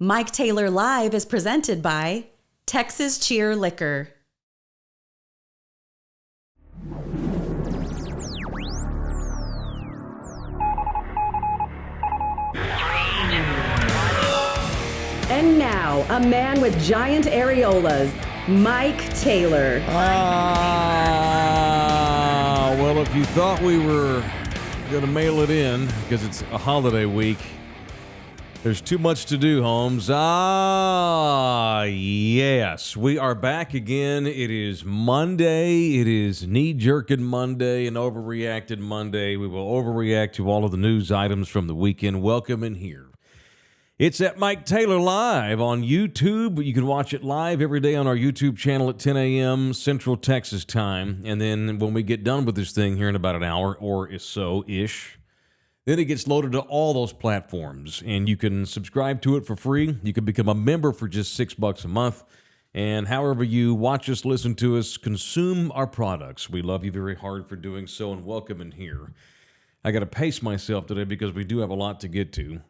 Mike Taylor Live is presented by Texas Cheer Liquor. And now, a man with giant areolas, Mike Taylor. Well, if you thought we were going to mail it in because it's a holiday week, there's too much to do, Holmes. Yes. We are back again. It is Monday. It is knee-jerking Monday and overreacted Monday. We will overreact to all of the news items from the weekend. Welcome in here. It's at Mike Taylor Live on YouTube. You can watch it live every day on our YouTube channel at 10 a.m. Central Texas time. And then when we get done with this thing here in about an hour or so-ish, then it gets loaded to all those platforms, and you can subscribe to it for free. You can become a member for just $6 a month. And however you watch us, listen to us, consume our products. We love you very hard for doing so, and welcome in here. I got to pace myself today because we do have a lot to get to.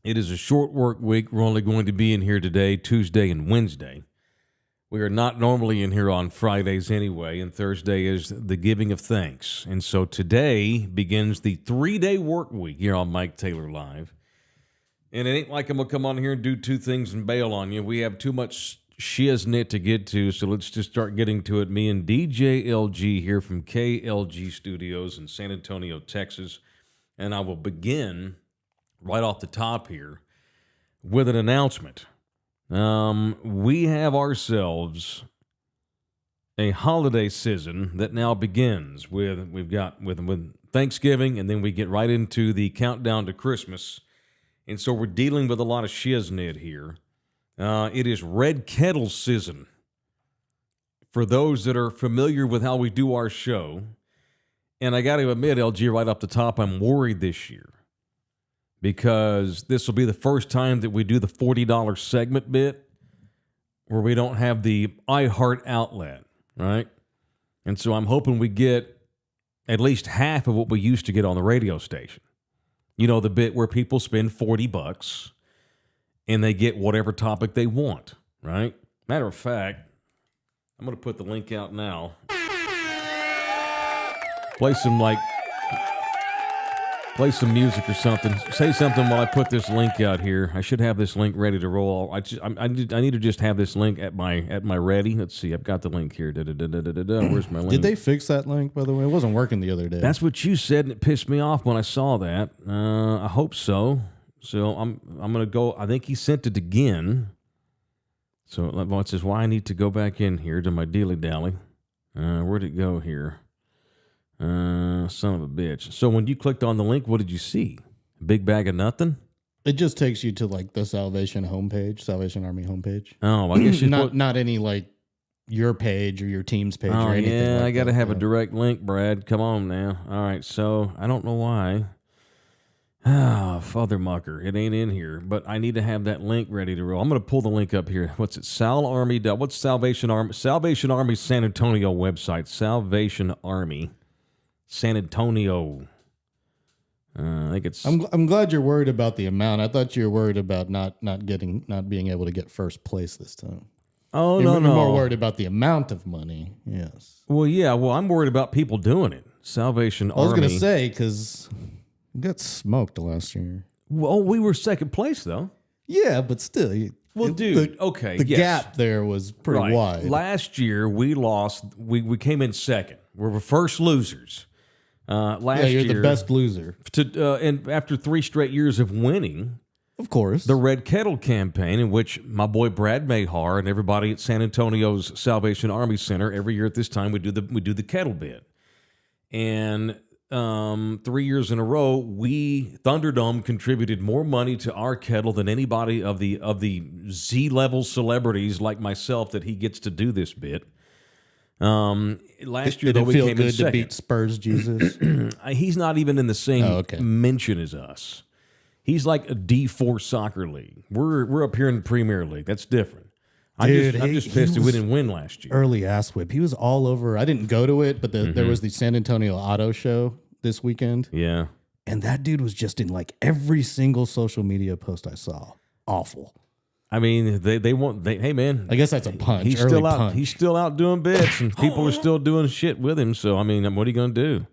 It is a short work week. We're only going to be in here today, Tuesday and Wednesday. We are not normally in here on Fridays anyway, and Thursday is the giving of thanks. And so today begins the 3-day work week here on Mike Taylor Live. And it ain't like I'm going to come on here and do two things and bail on you. We have too much shiznit to get to, so let's just start getting to it. Me and DJ LG here from KLG Studios in San Antonio, Texas. And I will begin right off the top here with an announcement. We have ourselves a holiday season that now begins with Thanksgiving, and then we get right into the countdown to Christmas. And so we're dealing with a lot of shiznit here. It is Red Kettle season. For those that are familiar with how we do our show, and I got to admit, LG, right off the top, I'm worried this year, because this will be the first time that we do the $40 segment bit where we don't have the iHeart outlet, right? And so I'm hoping we get at least half of what we used to get on the radio station. You know, the bit where people spend $40 and they get whatever topic they want, right? Matter of fact, I'm going to put the link out now. Play some music or something. Say something while I put this link out here. I should have this link ready to roll. I need to just have this link at my ready. Let's see. I've got the link here. Where's my link? Did they fix that link, by the way? It wasn't working the other day. That's what you said, and it pissed me off when I saw that. I hope so. So I'm gonna go. I think he sent it again. So it says why I need to go back in here to my dilly dally. Where'd it go here? Son of a bitch. So when you clicked on the link, what did you see? A big bag of nothing? It just takes you to like the Salvation Army homepage. Oh, I guess not any like your page or your team's page or anything. Yeah, like I got to that. have a direct link, Brad. Come on now. All right, so I don't know why. Father Mucker, it ain't in here, but I need to have that link ready to roll. I'm going to pull the link up here. What's it? What's Salvation Army? Salvation Army San Antonio website. Salvation Army San Antonio. I think it's. I'm glad you're worried about the amount. I thought you were worried about not being able to get first place this time. Oh, You're no. more worried about the amount of money. Yes. Well, yeah. Well, I'm worried about people doing it. Salvation Army. I was going to say because we got smoked last year. Well, we were second place though. Yeah, but still. Dude. The gap there was pretty wide. Last year we lost. We came in second. We were first losers. Last you're year, the best loser. And after 3 straight years of winning, of course, the Red Kettle campaign, in which my boy Brad Mayhar and everybody at San Antonio's Salvation Army Center every year at this time we do the kettle bid, and 3 years in a row, Thunderdome contributed more money to our kettle than anybody of the Z-level celebrities like myself that he gets to do this bit. Last year, though, we came in second. To beat Spurs Jesus? He's not even in the same mention as us. He's like a D4 soccer league. We're up here in the Premier League. That's different. I'm just pissed that we didn't win last year. Early ass whip. He was all over. I didn't go to it, but there was the San Antonio Auto Show this weekend. Yeah. And that dude was just in like every single social media post I saw. Awful. I mean, hey man, I guess that's a punch. he's early still out. punch. He's still out doing bits, and people are still doing shit with him. So I mean, what are you going to do?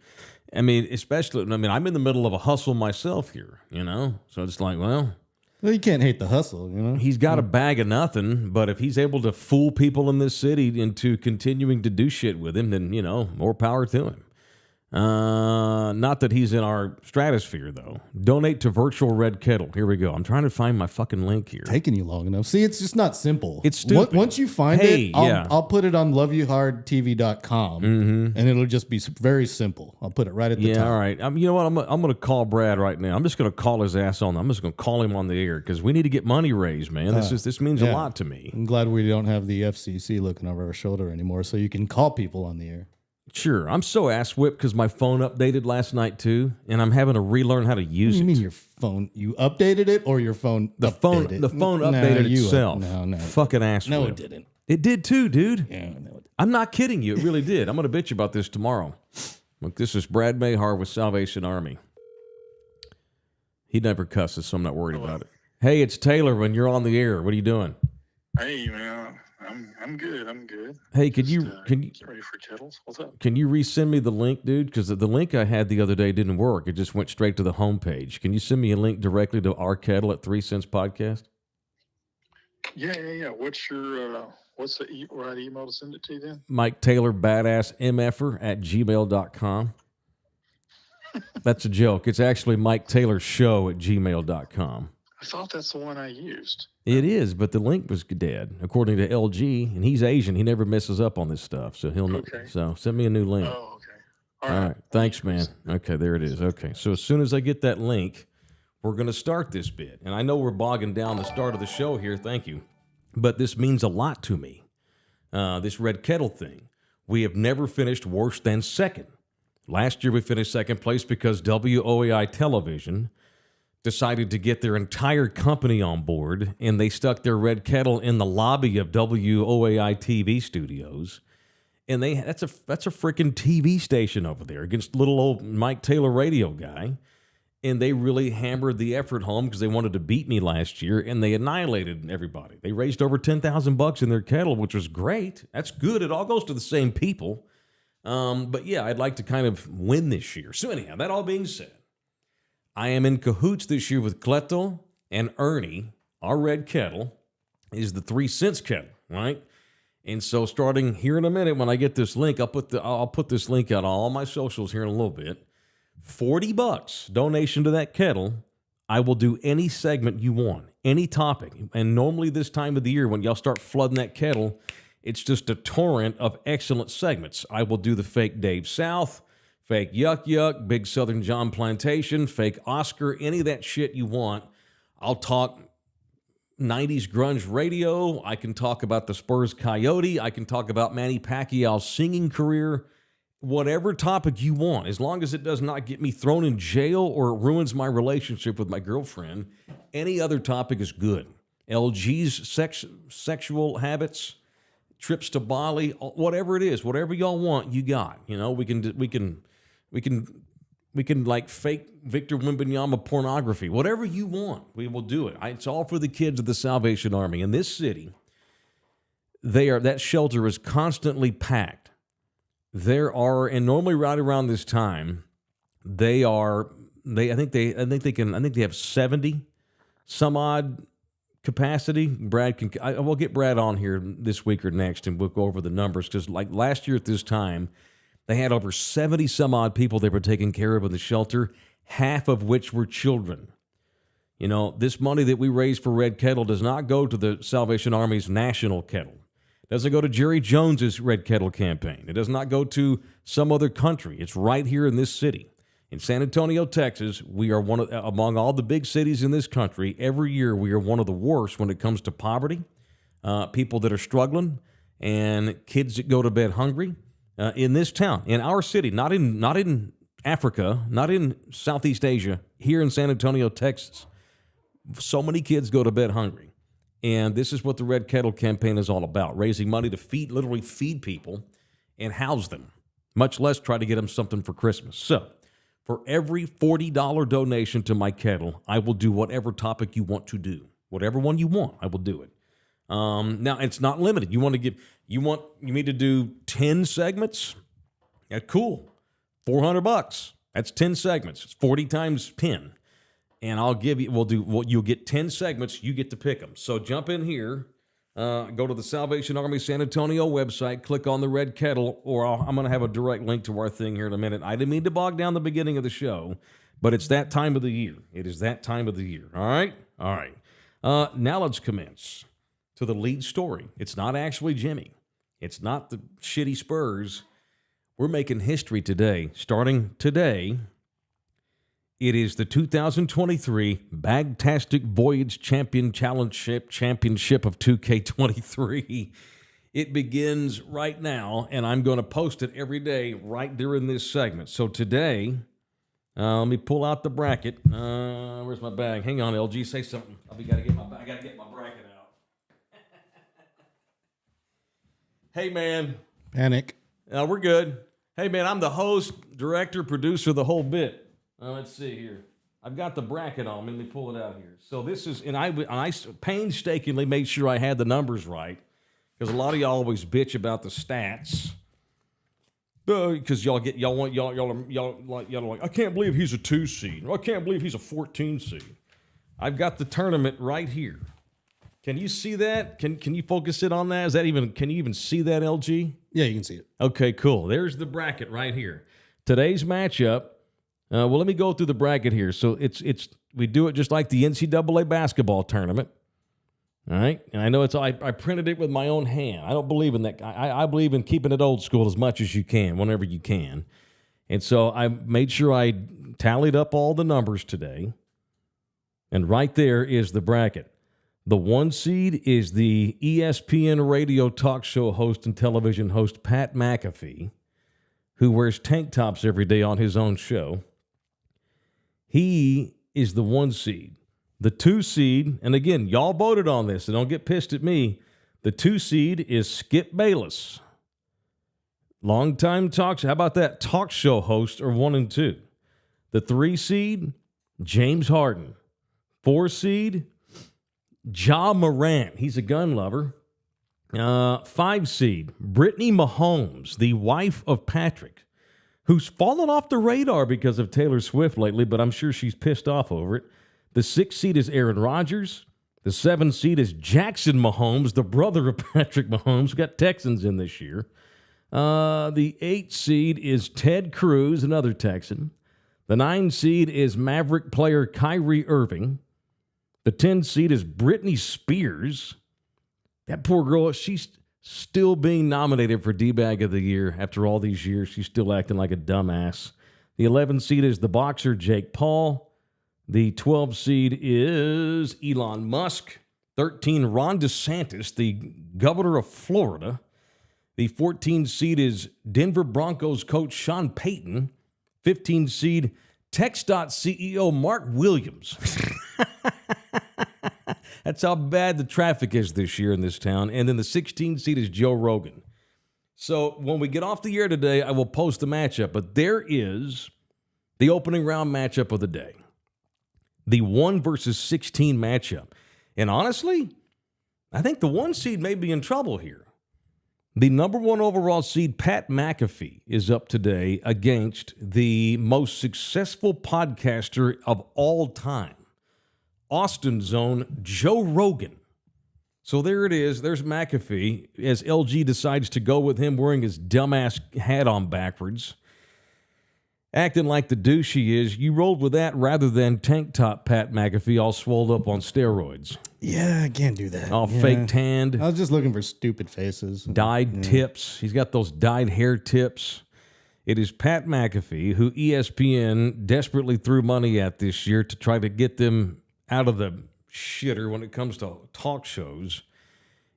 I mean, I'm in the middle of a hustle myself here, So it's like, well, Well, you can't hate the hustle, he's got a bag of nothing. But if he's able to fool people in this city into continuing to do shit with him, then more power to him. Not that he's in our stratosphere, though. Donate to Virtual Red Kettle. Here we go. I'm trying to find my fucking link here. Taking you long enough. See, it's just not simple. It's stupid. Once you find it, I'll put it on loveyouhardtv.com, and it'll just be very simple. I'll put it right at the top. All right. You know what? I'm going to call Brad right now. I'm just going to call his ass on. I'm just going to call him on the air because we need to get money raised, man. This means a lot to me. I'm glad we don't have the FCC looking over our shoulder anymore, so you can call people on the air. Sure. I'm so ass whipped because my phone updated last night too, and I'm having to relearn how to use it. You mean your phone? You updated it, or your phone? The phone updated itself. No. Fucking ass No, whip. it didn't. It did too, dude. Yeah, no, it I'm not kidding you. It really did. I'm going to bitch about this tomorrow. Look, this is Brad Mayhar with Salvation Army. He never cusses, so I'm not worried about it. Hey, it's Taylor. When you're on the air, what are you doing? Hey, man, I'm good. I'm good. Hey, can you Get ready for kettles? What's up? can you resend me the link, dude? Because the link I had the other day didn't work. It just went straight to the homepage. Can you send me a link directly to our kettle at 3 Cents Podcast? Yeah. What's your what's the right email to send it to then? Mike Taylor Badass MFer at gmail.com. That's a joke. It's actually Mike Taylor Show at gmail.com. I thought that's the one I used. It is, but the link was dead, according to LG, and he's Asian. He never messes up on this stuff, so he'll know. Okay. So send me a new link. Oh, okay. All right. Thanks, man. Okay, there it is. Okay, so as soon as I get that link, we're going to start this bit. And I know we're bogging down the start of the show here. Thank you. But this means a lot to me, this Red Kettle thing. We have never finished worse than second. Last year we finished second place because WOAI Television decided to get their entire company on board, and they stuck their Red Kettle in the lobby of WOAI TV studios. And that's a freaking TV station over there against little old Mike Taylor radio guy. And they really hammered the effort home because they wanted to beat me last year, and they annihilated everybody. They raised over $10,000 in their kettle, which was great. That's good. It all goes to the same people. But yeah, I'd like to kind of win this year. So anyhow, that all being said, I am in cahoots this year with Cleto and Ernie. Our Red Kettle is the 3 Cents Kettle, right? And so starting here in a minute, when I get this link, I'll put this link out on all my socials here in a little bit. $40 donation to that kettle. I will do any segment you want, any topic. And normally this time of the year, when y'all start flooding that kettle, it's just a torrent of excellent segments. I will do the fake Dave South, fake Yuck Yuck, Big Southern John Plantation, fake Oscar, any of that shit you want. I'll talk 90s grunge radio. I can talk about the Spurs Coyote. I can talk about Manny Pacquiao's singing career. Whatever topic you want, as long as it does not get me thrown in jail or it ruins my relationship with my girlfriend, any other topic is good. LG's sexual habits, trips to Bali, whatever it is, whatever y'all want, you got. We can like fake Victor Wembanyama pornography, whatever you want, we will do it. It's all for the kids of the Salvation Army in this city. That shelter is constantly packed. And normally right around this time, I think they have 70 some odd capacity. We'll get Brad on here this week or next, and we'll go over the numbers, because like last year at this time, they had over 70 some odd people they were taking care of in the shelter, half of which were children. This money that we raise for Red Kettle does not go to the Salvation Army's national kettle. It doesn't go to Jerry Jones's Red Kettle campaign. It does not go to some other country. It's right here in this city. In San Antonio, Texas, we are among all the big cities in this country, every year we are one of the worst when it comes to poverty, people that are struggling, and kids that go to bed hungry. In this town, in our city, not in Africa, not in Southeast Asia, here in San Antonio, Texas, so many kids go to bed hungry. And this is what the Red Kettle campaign is all about, raising money to literally feed people and house them, much less try to get them something for Christmas. So for every $40 donation to my kettle, I will do whatever topic you want to do. Whatever one you want, I will do it. Now, it's not limited. You need to do 10 segments? Yeah, cool. $400. That's 10 segments. It's 40 times 10. And you'll get 10 segments. You get to pick them. So jump in here. Go to the Salvation Army San Antonio website, click on the red kettle, or I'm going to have a direct link to our thing here in a minute. I didn't mean to bog down the beginning of the show, but it's that time of the year. It is that time of the year. All right? All right. Now let's commence to the lead story. It's not actually Jimmy. It's not the shitty Spurs. We're making history today. Starting today, it is the 2023 Bagtastic Voyage Championship of 2K23. It begins right now, and I'm going to post it every day right during this segment. So today, let me pull out the bracket. Where's my bag? Hang on, LG, say something. I got to get my bracket out. Hey, man. Panic. We're good. Hey, man, I'm the host, director, producer, the whole bit. Let's see here. I've got the bracket on. Let me pull it out here. So this is, and I painstakingly made sure I had the numbers right, because a lot of y'all always bitch about the stats. Because y'all are like, I can't believe he's a 2 seed. Or I can't believe he's a 14 seed. I've got the tournament right here. Can you see that? Can you focus it on that? Can you even see that, LG? Yeah, you can see it. Okay, cool. There's the bracket right here. Today's matchup. Well, let me go through the bracket here. So we do it just like the NCAA basketball tournament. All right? And I know I printed it with my own hand. I don't believe in that. I believe in keeping it old school as much as you can, whenever you can. And so I made sure I tallied up all the numbers today. And right there is the bracket. The 1 seed is the ESPN radio talk show host and television host Pat McAfee, who wears tank tops every day on his own show. He is the 1 seed. The 2 seed, and again, y'all voted on this, so don't get pissed at me. The 2 seed is Skip Bayless. Longtime how about that? Talk show host are 1 and 2. The 3 seed, James Harden. 4 seed, Ja Morant. He's a gun lover. 5 seed, Brittany Mahomes, the wife of Patrick, who's fallen off the radar because of Taylor Swift lately, but I'm sure she's pissed off over it. The 6 seed is Aaron Rodgers. The 7 seed is Jackson Mahomes, the brother of Patrick Mahomes. We got Texans in this year. The 8 seed is Ted Cruz, another Texan. The 9 seed is Maverick player Kyrie Irving. The 10 seed is Britney Spears. That poor girl, she's still being nominated for D-Bag of the Year after all these years. She's still acting like a dumbass. The 11 seed is the boxer Jake Paul. The 12 seed is Elon Musk. 13, Ron DeSantis, the governor of Florida. The 14 seed is Denver Broncos coach Sean Payton. 15 seed, TxDOT CEO Mark Williams. That's how bad the traffic is this year in this town. And then the 16 seed is Joe Rogan. So when we get off the air today, I will post the matchup. But there is the opening round matchup of the day. The 1 versus 16 matchup. And honestly, I think the 1 seed may be in trouble here. The number 1 overall seed, Pat McAfee, is up today against the most successful podcaster of all time, Austin's own Joe Rogan. So there it is. There's McAfee as LG decides to go with him wearing his dumbass hat on backwards, acting like the douche he is. You rolled with that rather than tank top Pat McAfee all swolled up on steroids. Yeah, I can't do that. All fake tanned. I was just looking for stupid faces. Dyed tips. He's got those dyed hair tips. It is Pat McAfee, who ESPN desperately threw money at this year to try to get them out of the shitter when it comes to talk shows.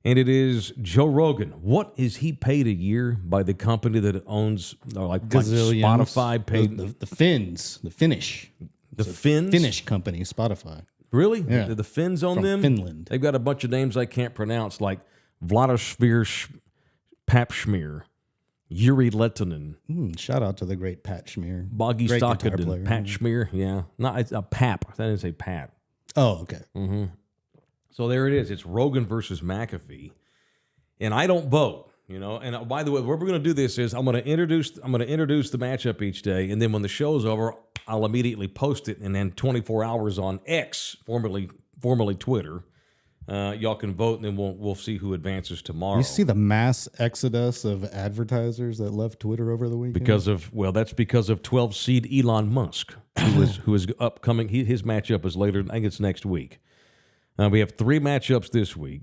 And it is Joe Rogan. What is he paid a year by the company that owns, like Spotify paid? The Finns, the Finnish. The Finns? Finnish company, Spotify. Really? Yeah. The Finns own From them? Finland. They've got a bunch of names I can't pronounce, like Vladimir Papschmier, Yuri Lettinen. Shout out to the great Pat Schmier. Boggy Great guitar Stockton. player. Pat Schmier, yeah. No, it's a Pap. That is a Pat. Oh, okay. Mm-hmm. So there it is. It's Rogan versus McAfee. And I don't vote, And by the way, what we're going to do this is I'm going to introduce the matchup each day, and then when the show's over, I'll immediately post it, and then 24 hours on X, formerly Twitter, y'all can vote, and then we'll see who advances tomorrow. You see the mass exodus of advertisers that left Twitter over the weekend? That's because of 12 seed Elon Musk, who is upcoming. His matchup is later. I think it's next week. We have 3 matchups this week.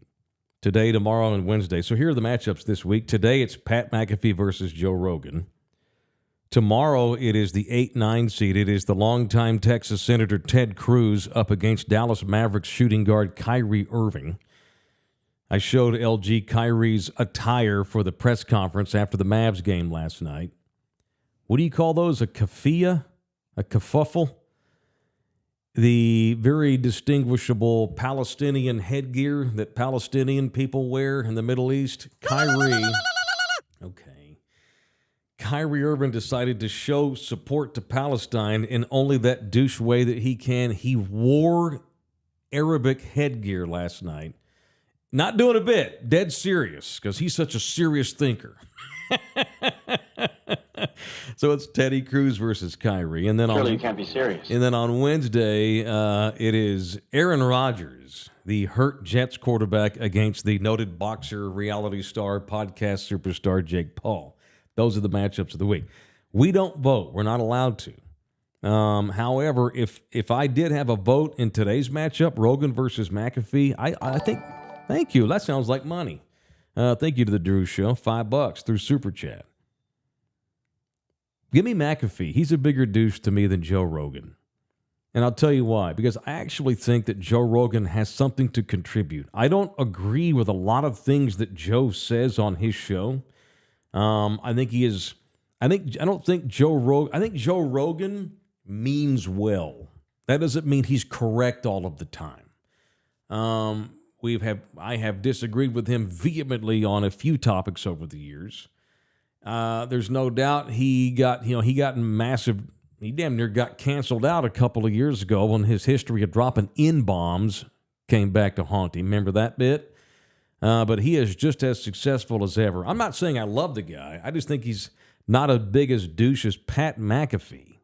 Today, tomorrow, and Wednesday. So here are the matchups this week. Today, it's Pat McAfee versus Joe Rogan. Tomorrow, it is the 8-9 seed. It is the longtime Texas Senator Ted Cruz up against Dallas Mavericks shooting guard Kyrie Irving. I showed LG Kyrie's attire for the press conference after the Mavs game last night. What do you call those? A keffiyeh? A kerfuffle? The very distinguishable Palestinian headgear that Palestinian people wear in the Middle East. Kyrie Irving decided to show support to Palestine in only that douche way that he can. He wore Arabic headgear last night. Not doing a bit, dead serious, because he's such a serious thinker. So it's Teddy Cruz versus Kyrie, and then Surely you can't be serious. And then on Wednesday, it is Aaron Rodgers, the hurt Jets quarterback, against the noted boxer, reality star, podcast superstar Jake Paul. Those are the matchups of the week. We don't vote; we're not allowed to. However, if I did have a vote in today's matchup, Rogan versus McAfee, I think. Thank you. That sounds like money. Thank you to the Drew Show. $5 through Super Chat. Give me McAfee. He's a bigger douche to me than Joe Rogan. And I'll tell you why. Because I actually think that Joe Rogan has something to contribute. I don't agree with a lot of things that Joe says on his show. I think Joe Rogan means well. That doesn't mean he's correct all of the time. I have disagreed with him vehemently on a few topics over the years. There's no doubt he damn near got canceled out a couple of years ago when his history of dropping N-bombs came back to haunt him. Remember that bit? But he is just as successful as ever. I'm not saying I love the guy. I just think he's not as big as douche as Pat McAfee,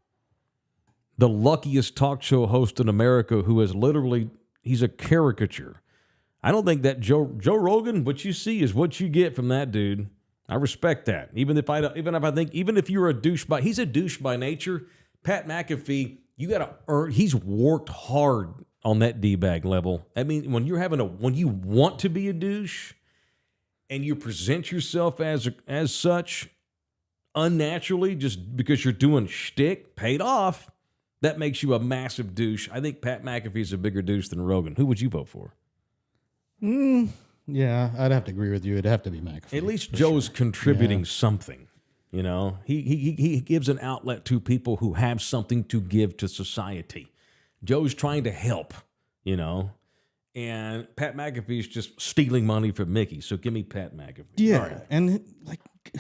the luckiest talk show host in America who is literally, he's a caricature. I don't think that Joe Rogan, what you see is what you get from that dude. I respect that. Even if you're a douche he's a douche by nature. Pat McAfee, you got to earn. He's worked hard on that D-bag level. I mean, when you want to be a douche, and you present yourself as such unnaturally, just because you're doing shtick, paid off, that makes you a massive douche. I think Pat McAfee's a bigger douche than Rogan. Who would you vote for? Yeah, I'd have to agree with you. It'd have to be McAfee. At least Joe's contributing something. He gives an outlet to people who have something to give to society. Joe's trying to help, and Pat McAfee's just stealing money from Mickey. So give me Pat McAfee. Yeah, right. And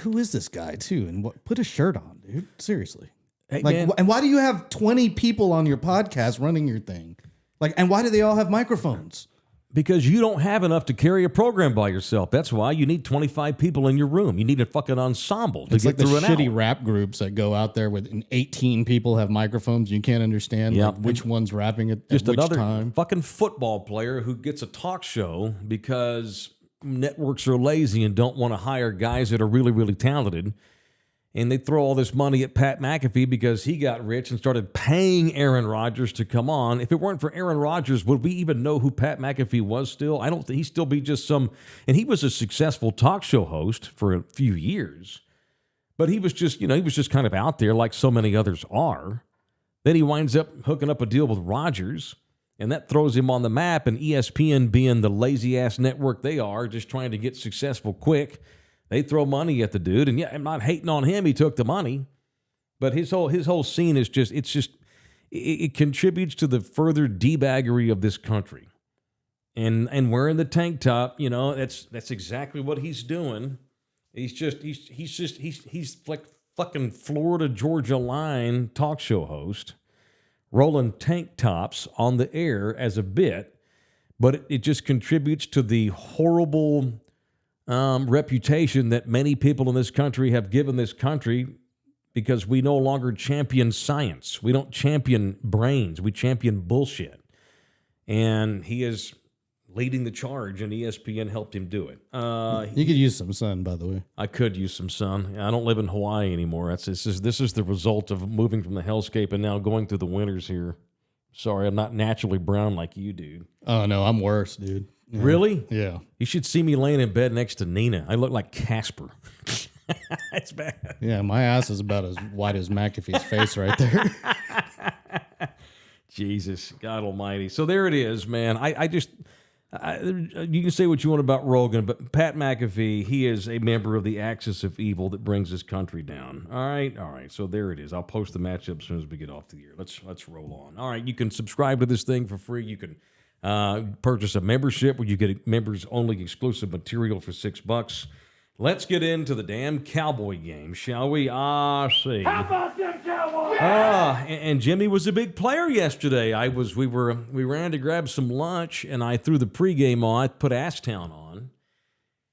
who is this guy too? And put a shirt on, dude. Seriously. Hey, man. And why do you have 20 people on your podcast running your thing? And why do they all have microphones? Because you don't have enough to carry a program by yourself. That's why you need 25 people in your room. You need a fucking ensemble to it's get like through the shitty rap groups that go out there with 18 people have microphones. You can't understand which one's rapping at just which another time. Fucking football player who gets a talk show because networks are lazy and don't want to hire guys that are really, really talented. And they throw all this money at Pat McAfee because he got rich and started paying Aaron Rodgers to come on. If it weren't for Aaron Rodgers, would we even know who Pat McAfee was still? I don't think he'd still be just some... And he was a successful talk show host for a few years. But he was just, he was just kind of out there like so many others are. Then he winds up hooking up a deal with Rodgers, and that throws him on the map. And ESPN, being the lazy-ass network they are, just trying to get successful quick, they throw money at the dude, and I'm not hating on him. He took the money, but his whole scene is it contributes to the further debaggery of this country. And wearing the tank top, that's exactly what he's doing. He's like fucking Florida Georgia Line talk show host, rolling tank tops on the air as a bit. but it just contributes to the horrible reputation that many people in this country have given this country, because we no longer champion science. We don't champion brains. We champion bullshit. And he is leading the charge, and ESPN helped him do it. You could use some sun, by the way. I could use some sun. I don't live in Hawaii anymore. This is the result of moving from the hellscape and now going through the winters here. Sorry, I'm not naturally brown like you, dude. Oh, no, I'm worse, dude. Yeah. Really? Yeah. You should see me laying in bed next to Nina. I look like Casper. It's bad. Yeah, my ass is about as white as McAfee's face right there. Jesus, God almighty. So there it is, man. You can say what you want about Rogan, but Pat McAfee, he is a member of the axis of evil that brings this country down. All right. So there it is. I'll post the matchup as soon as we get off the air. Let's roll on. All right, you can subscribe to this thing for free. You can purchase a membership where you get members-only exclusive material for $6. Let's get into the damn Cowboy game, shall we? See. How about them Cowboys? And Jimmy was a big player yesterday. We ran to grab some lunch, and I threw the pregame on. I put Asstown on,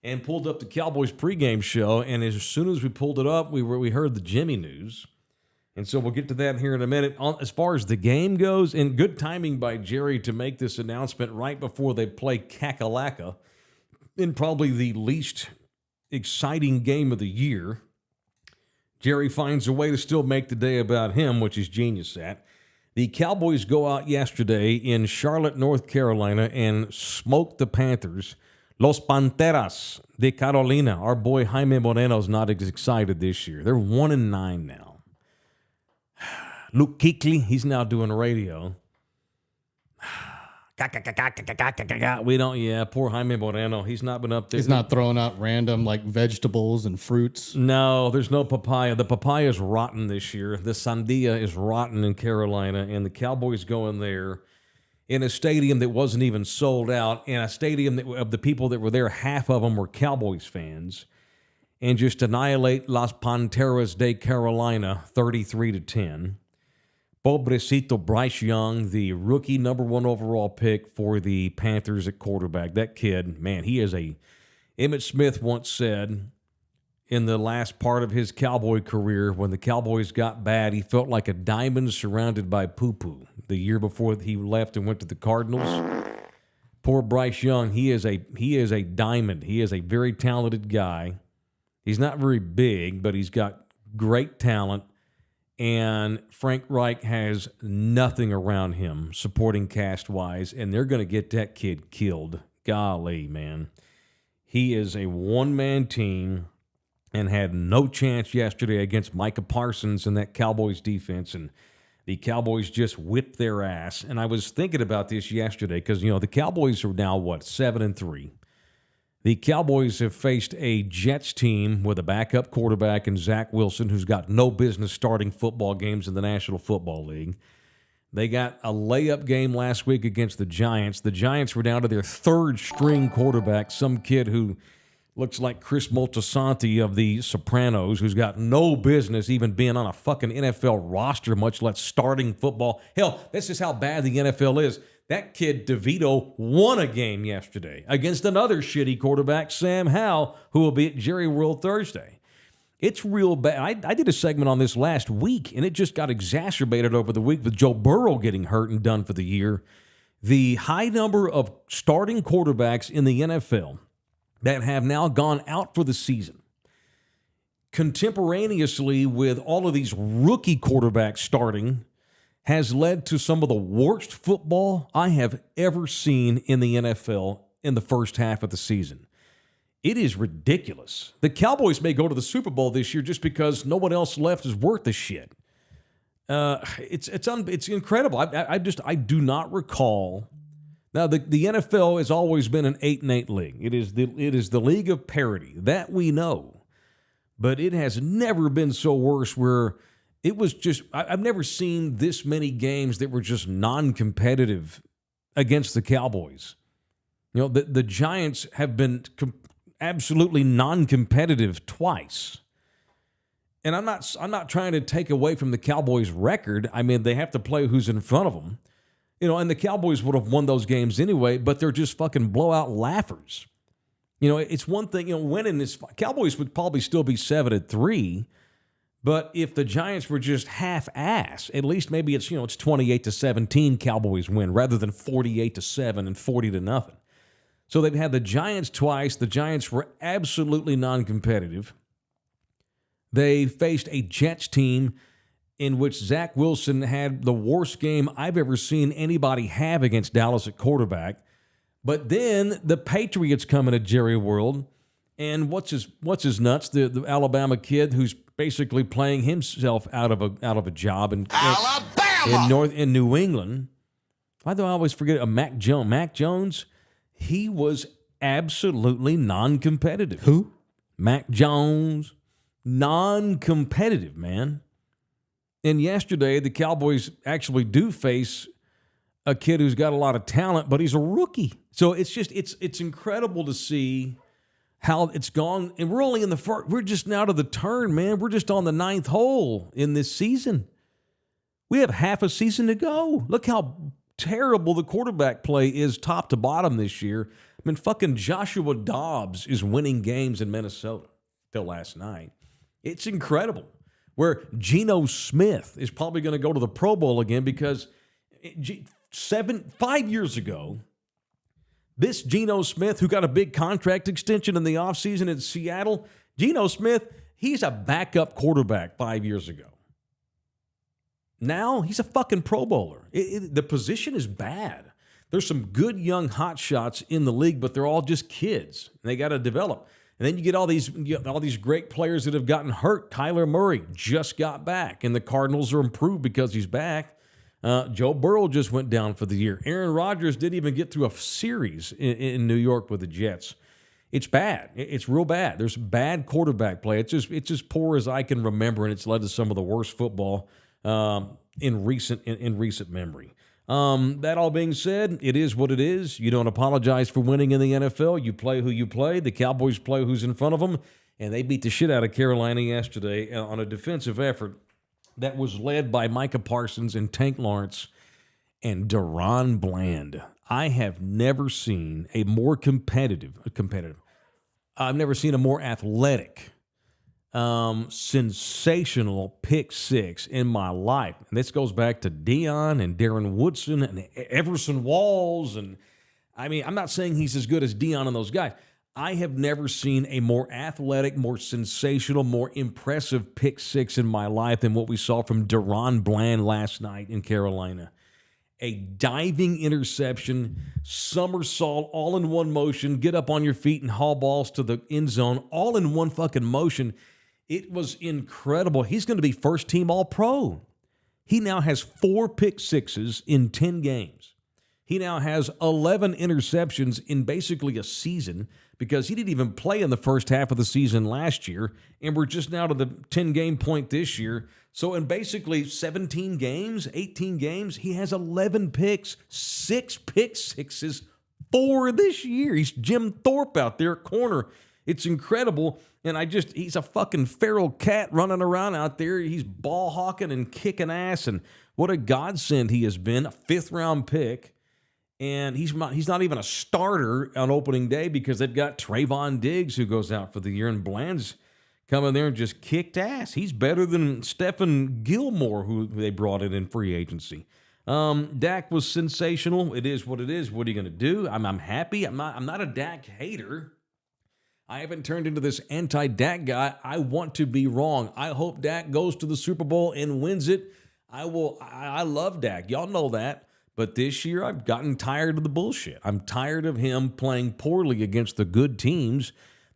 and pulled up the Cowboys pregame show. And as soon as we pulled it up, we heard the Jimmy news, and so we'll get to that here in a minute. As far as the game goes, and good timing by Jerry to make this announcement right before they play Kakalaka, in probably the least exciting game of the year. Jerry finds a way to still make the day about him, which is genius at. The Cowboys go out yesterday in Charlotte, North Carolina, and smoke the Panthers. Los Panteras de Carolina. Our boy Jaime Moreno's not as excited this year. They're 1-9 now. Luke Kuechly, he's now doing radio. Poor Jaime Moreno. He's not been up there. He's not throwing out random like vegetables and fruits. No, there's no papaya. The papaya is rotten this year. The sandia is rotten in Carolina, and the Cowboys go in there in a stadium that wasn't even sold out, in a stadium that of the people that were there, half of them were Cowboys fans, and just annihilate Las Panteras de Carolina 33-10. Pobrecito Bryce Young, the rookie number 1 overall pick for the Panthers at quarterback. That kid, man, he is Emmitt Smith once said in the last part of his Cowboy career, when the Cowboys got bad, he felt like a diamond surrounded by poo-poo. The year before he left and went to the Cardinals. Poor Bryce Young, he is a diamond. He is a very talented guy. He's not very big, but he's got great talent. And Frank Reich has nothing around him supporting cast-wise, and they're going to get that kid killed. Golly, man. He is a one-man team and had no chance yesterday against Micah Parsons and that Cowboys defense, and the Cowboys just whipped their ass. And I was thinking about this yesterday because, the Cowboys are now, 7-3. The Cowboys have faced a Jets team with a backup quarterback in Zach Wilson, who's got no business starting football games in the National Football League. They got a layup game last week against the Giants. The Giants were down to their third-string quarterback, some kid who looks like Chris Moltisanti of The Sopranos, who's got no business even being on a fucking NFL roster, much less starting football. Hell, this is how bad the NFL is. That kid, DeVito, won a game yesterday against another shitty quarterback, Sam Howell, who will be at Jerry World Thursday. It's real bad. I did a segment on this last week, and it just got exacerbated over the week with Joe Burrow getting hurt and done for the year. The high number of starting quarterbacks in the NFL that have now gone out for the season, contemporaneously with all of these rookie quarterbacks starting, has led to some of the worst football I have ever seen in the NFL in the first half of the season. It is ridiculous. The Cowboys may go to the Super Bowl this year just because no one else left is worth a shit. It's incredible. I do not recall. Now the NFL has always been an 8-8 league. It is the league of parity that we know, but it has never been so worse where. It was just, I've never seen this many games that were just non-competitive against the Cowboys. The Giants have been absolutely non-competitive twice. And I'm not trying to take away from the Cowboys' record. I mean, they have to play who's in front of them. And the Cowboys would have won those games anyway, but they're just fucking blowout laughers. It's one thing, winning this. Cowboys would probably still be 7-3, but if the Giants were just half-ass, at least maybe it's 28-17 Cowboys win rather than 48-7 and 40-0. So they've had the Giants twice. The Giants were absolutely non-competitive. They faced a Jets team in which Zach Wilson had the worst game I've ever seen anybody have against Dallas at quarterback. But then the Patriots come into Jerry World, and what's his nuts? The Alabama kid who's basically playing himself out of a job in New England. Why do I always forget Mac Jones? Mac Jones, he was absolutely non-competitive. Who? Mac Jones, non-competitive, man. And yesterday, the Cowboys actually do face a kid who's got a lot of talent, but he's a rookie. So it's incredible to see how it's gone. And we're only in the first. We're just now to the turn, man. We're just on the 9th hole in this season. We have half a season to go. Look how terrible the quarterback play is top to bottom this year. I mean, fucking Joshua Dobbs is winning games in Minnesota till last night. It's incredible. Where Geno Smith is probably going to go to the Pro Bowl again because 5 years ago, this Geno Smith, who got a big contract extension in the offseason in Seattle, Geno Smith, he's a backup quarterback 5 years ago. Now he's a fucking Pro Bowler. The position is bad. There's some good young hot shots in the league, but they're all just kids. And they got to develop. And then you get all these great players that have gotten hurt. Kyler Murray just got back, and the Cardinals are improved because he's back. Joe Burrow just went down for the year. Aaron Rodgers didn't even get through a series in New York with the Jets. It's bad. It's real bad. There's bad quarterback play. It's just poor as I can remember, and it's led to some of the worst football in recent memory. That all being said, it is what it is. You don't apologize for winning in the NFL. You play who you play. The Cowboys play who's in front of them, and they beat the shit out of Carolina yesterday on a defensive effort that was led by Micah Parsons and Tank Lawrence and DaRon Bland. I have never seen a more competitive. I've never seen a more athletic, sensational pick six in my life. And this goes back to Deion and Darren Woodson and Everson Walls. And I mean, I'm not saying he's as good as Deion and those guys. I have never seen a more athletic, more sensational, more impressive pick six in my life than what we saw from DaRon Bland last night in Carolina. A diving interception, somersault, all in one motion, get up on your feet and haul balls to the end zone, all in one fucking motion. It was incredible. He's going to be first team All-Pro. He now has 4 pick sixes in 10 games. He now has 11 interceptions in basically a season because he didn't even play in the first half of the season last year, and we're just now to the 10-game point this year. So in basically 17 games, 18 games, he has 11 picks, 6 pick sixes, 4 this year. He's Jim Thorpe out there at corner. It's incredible. And he's a fucking feral cat running around out there. He's ball hawking and kicking ass. And what a godsend he has been. A 5th-round pick. And he's not even a starter on opening day because they've got Trayvon Diggs who goes out for the year. And Bland's come in there and just kicked ass. He's better than Stephen Gilmore, who they brought in free agency. Dak was sensational. It is what it is. What are you going to do? I'm happy. I'm not a Dak hater. I haven't turned into this anti-Dak guy. I want to be wrong. I hope Dak goes to the Super Bowl and wins it. I love Dak. Y'all know that. But this year, I've gotten tired of the bullshit. I'm tired of him playing poorly against the good teams.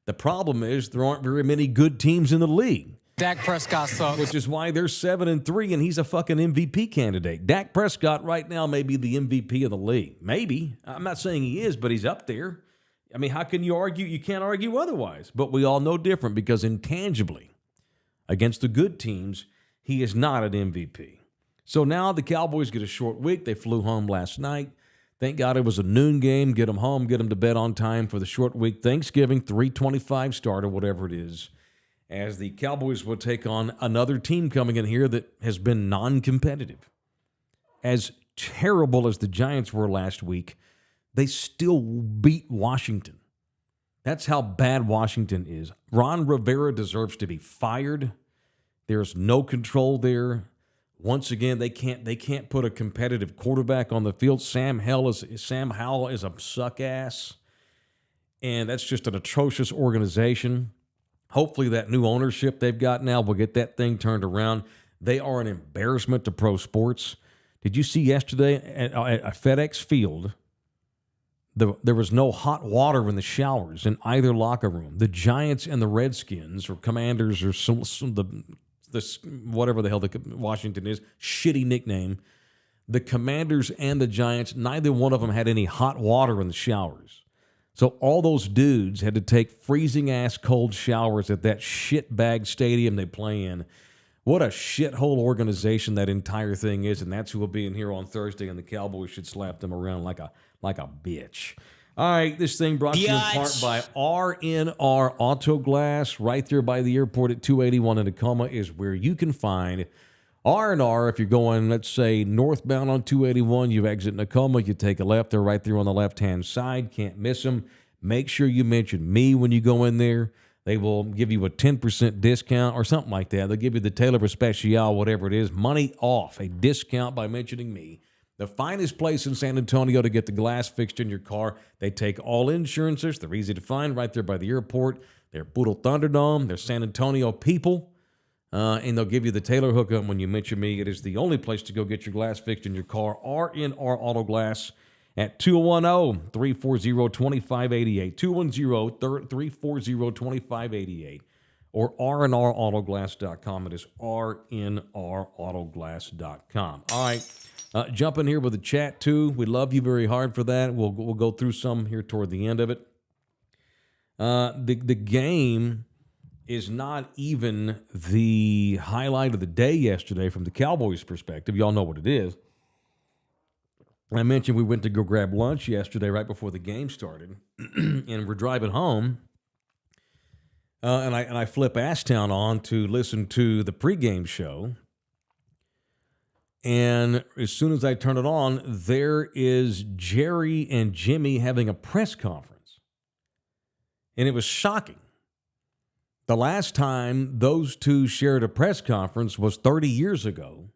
The problem is there aren't very many good teams in the league. Dak Prescott sucks. Which is why they're 7-3, and he's a fucking MVP candidate. Dak Prescott right now may be the MVP of the league. Maybe. I'm not saying he is, but he's up there. I mean, how can you argue? You can't argue otherwise. But we all know different because intangibly, against the good teams, he is not an MVP. So now the Cowboys get a short week. They flew home last night. Thank God it was a noon game. Get them home, get them to bed on time for the short week. Thanksgiving, 3:25 start or whatever it is, as the Cowboys will take on another team coming in here that has been non-competitive. As terrible as the Giants were last week, they still beat Washington. That's how bad Washington is. Ron Rivera deserves to be fired. There's no control there. Once again, they can't put a competitive quarterback on the field. Sam Howell is a suck ass, and that's just an atrocious organization. Hopefully, that new ownership they've got now will get that thing turned around. They are an embarrassment to pro sports. Did you see yesterday at FedEx Field? There was no hot water in the showers in either locker room. The Giants and the Redskins, or Commanders, or whatever the hell the Washington is, shitty nickname. The Commanders and the Giants, neither one of them had any hot water in the showers. So all those dudes had to take freezing-ass cold showers at that shitbag stadium they play in. What a shithole organization that entire thing is, and that's who will be in here on Thursday, and the Cowboys should slap them around like a bitch. All right, this thing brought to you in part by RNR Auto Glass. Right there by the airport at 281 in Tacoma is where you can find RNR. If you're going, let's say, northbound on 281, you exit Tacoma, you take a left. They're right there on the left-hand side. Can't miss them. Make sure you mention me when you go in there. They will give you a 10% discount or something like that. They'll give you the Taylor Especial, whatever it is, money off, a discount by mentioning me. The finest place in San Antonio to get the glass fixed in your car. They take all insurances. They're easy to find right there by the airport. They're Poodle Thunderdome. They're San Antonio people. And they'll give you the Taylor hookup when you mention me. It is the only place to go get your glass fixed in your car. RNR Auto Glass at 210-340-2588. 210-340-2588. Or rnrautoglass.com. It is rnrautoglass.com. All right. Jump in here with the chat, too. We love you very hard for that. We'll go through some here toward the end of it. The game is not even the highlight of the day yesterday from the Cowboys' perspective. Y'all know what it is. I mentioned we went to go grab lunch yesterday right before the game started, and we're driving home, and I flip Ashtown on to listen to the pregame show. And as soon as I turn it on, there is Jerry and Jimmy having a press conference. And it was shocking. The last time those two shared a press conference was 30 years ago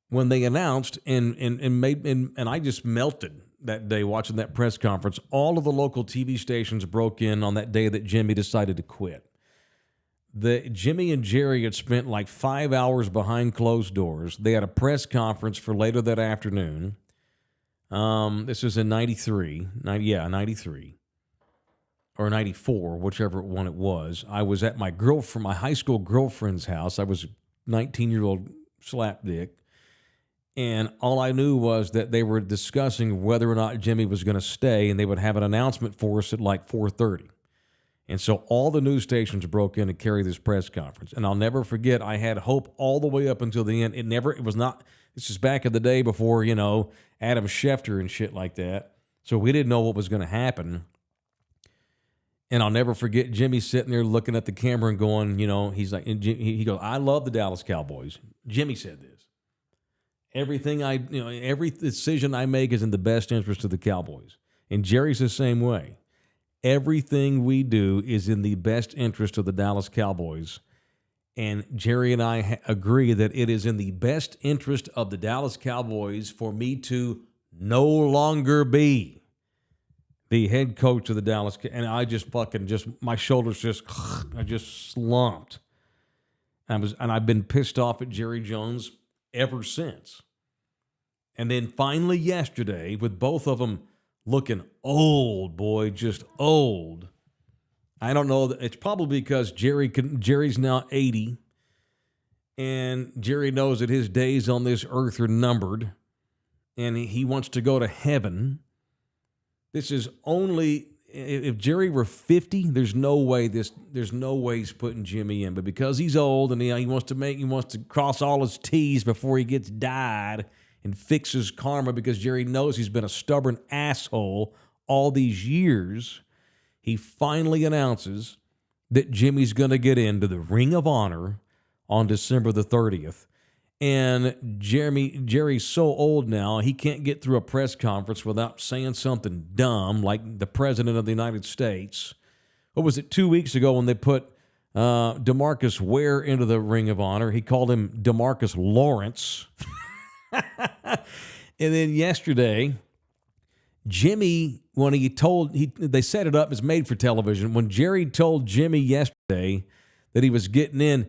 when they announced, and I just melted that day watching that press conference. All of the local TV stations broke in on that day that Jimmy decided to quit. Jimmy and Jerry had spent like 5 hours behind closed doors. They had a press conference for later that afternoon. This was in 93 or 94, whichever one it was. I was at my high school girlfriend's house. I was a 19-year-old slapdick. And all I knew was that they were discussing whether or not Jimmy was going to stay, and they would have an announcement for us at like 4:30. And so all the news stations broke in to carry this press conference. And I'll never forget, I had hope all the way up until the end. This is back in the day before, Adam Schefter and shit like that. So we didn't know what was going to happen. And I'll never forget Jimmy sitting there looking at the camera and going, he's like, he goes, I love the Dallas Cowboys. Jimmy said this. Every decision I make is in the best interest of the Cowboys. And Jerry's the same way. Everything we do is in the best interest of the Dallas Cowboys. And Jerry and I agree that it is in the best interest of the Dallas Cowboys for me to no longer be the head coach of the Dallas. And I my shoulders I just slumped. And I've been pissed off at Jerry Jones ever since. And then finally yesterday, with both of them looking old, boy, just old. I don't know. It's probably because Jerry's now 80, and Jerry knows that his days on this earth are numbered, and he wants to go to heaven. This is only if Jerry were 50. There's no way he's putting Jimmy in, but because he's old and he wants to cross all his T's before he gets died and fix his karma, because Jerry knows he's been a stubborn asshole all these years, he finally announces that Jimmy's going to get into the Ring of Honor on December the 30th. And Jerry's so old now, he can't get through a press conference without saying something dumb, like the President of the United States. What was it, 2 weeks ago when they put DeMarcus Ware into the Ring of Honor? He called him DeMarcus Lawrence. And then yesterday, Jimmy, when they set it up as made for television. When Jerry told Jimmy yesterday that he was getting in,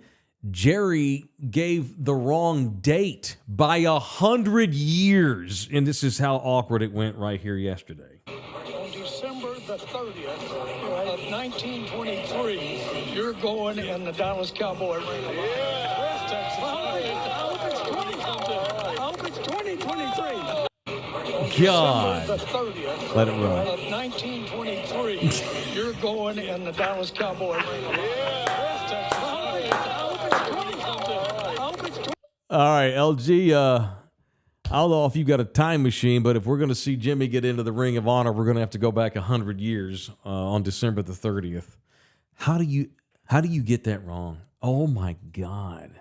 Jerry gave the wrong date by 100 years. And this is how awkward it went right here yesterday. On December the 30th of 1923, you're going in the Dallas Cowboy Ring of Honor. West Texas. I hope it's 2023. God. The 30th Let it run. of 1923, you're going in the Dallas Cowboy Ring of Honor. West Texas. I hope it's 20. All right, LG, I don't know if you got a time machine, but if we're going to see Jimmy get into the Ring of Honor, we're going to have to go back 100 years on December the 30th. How do you get that wrong? Oh, my God.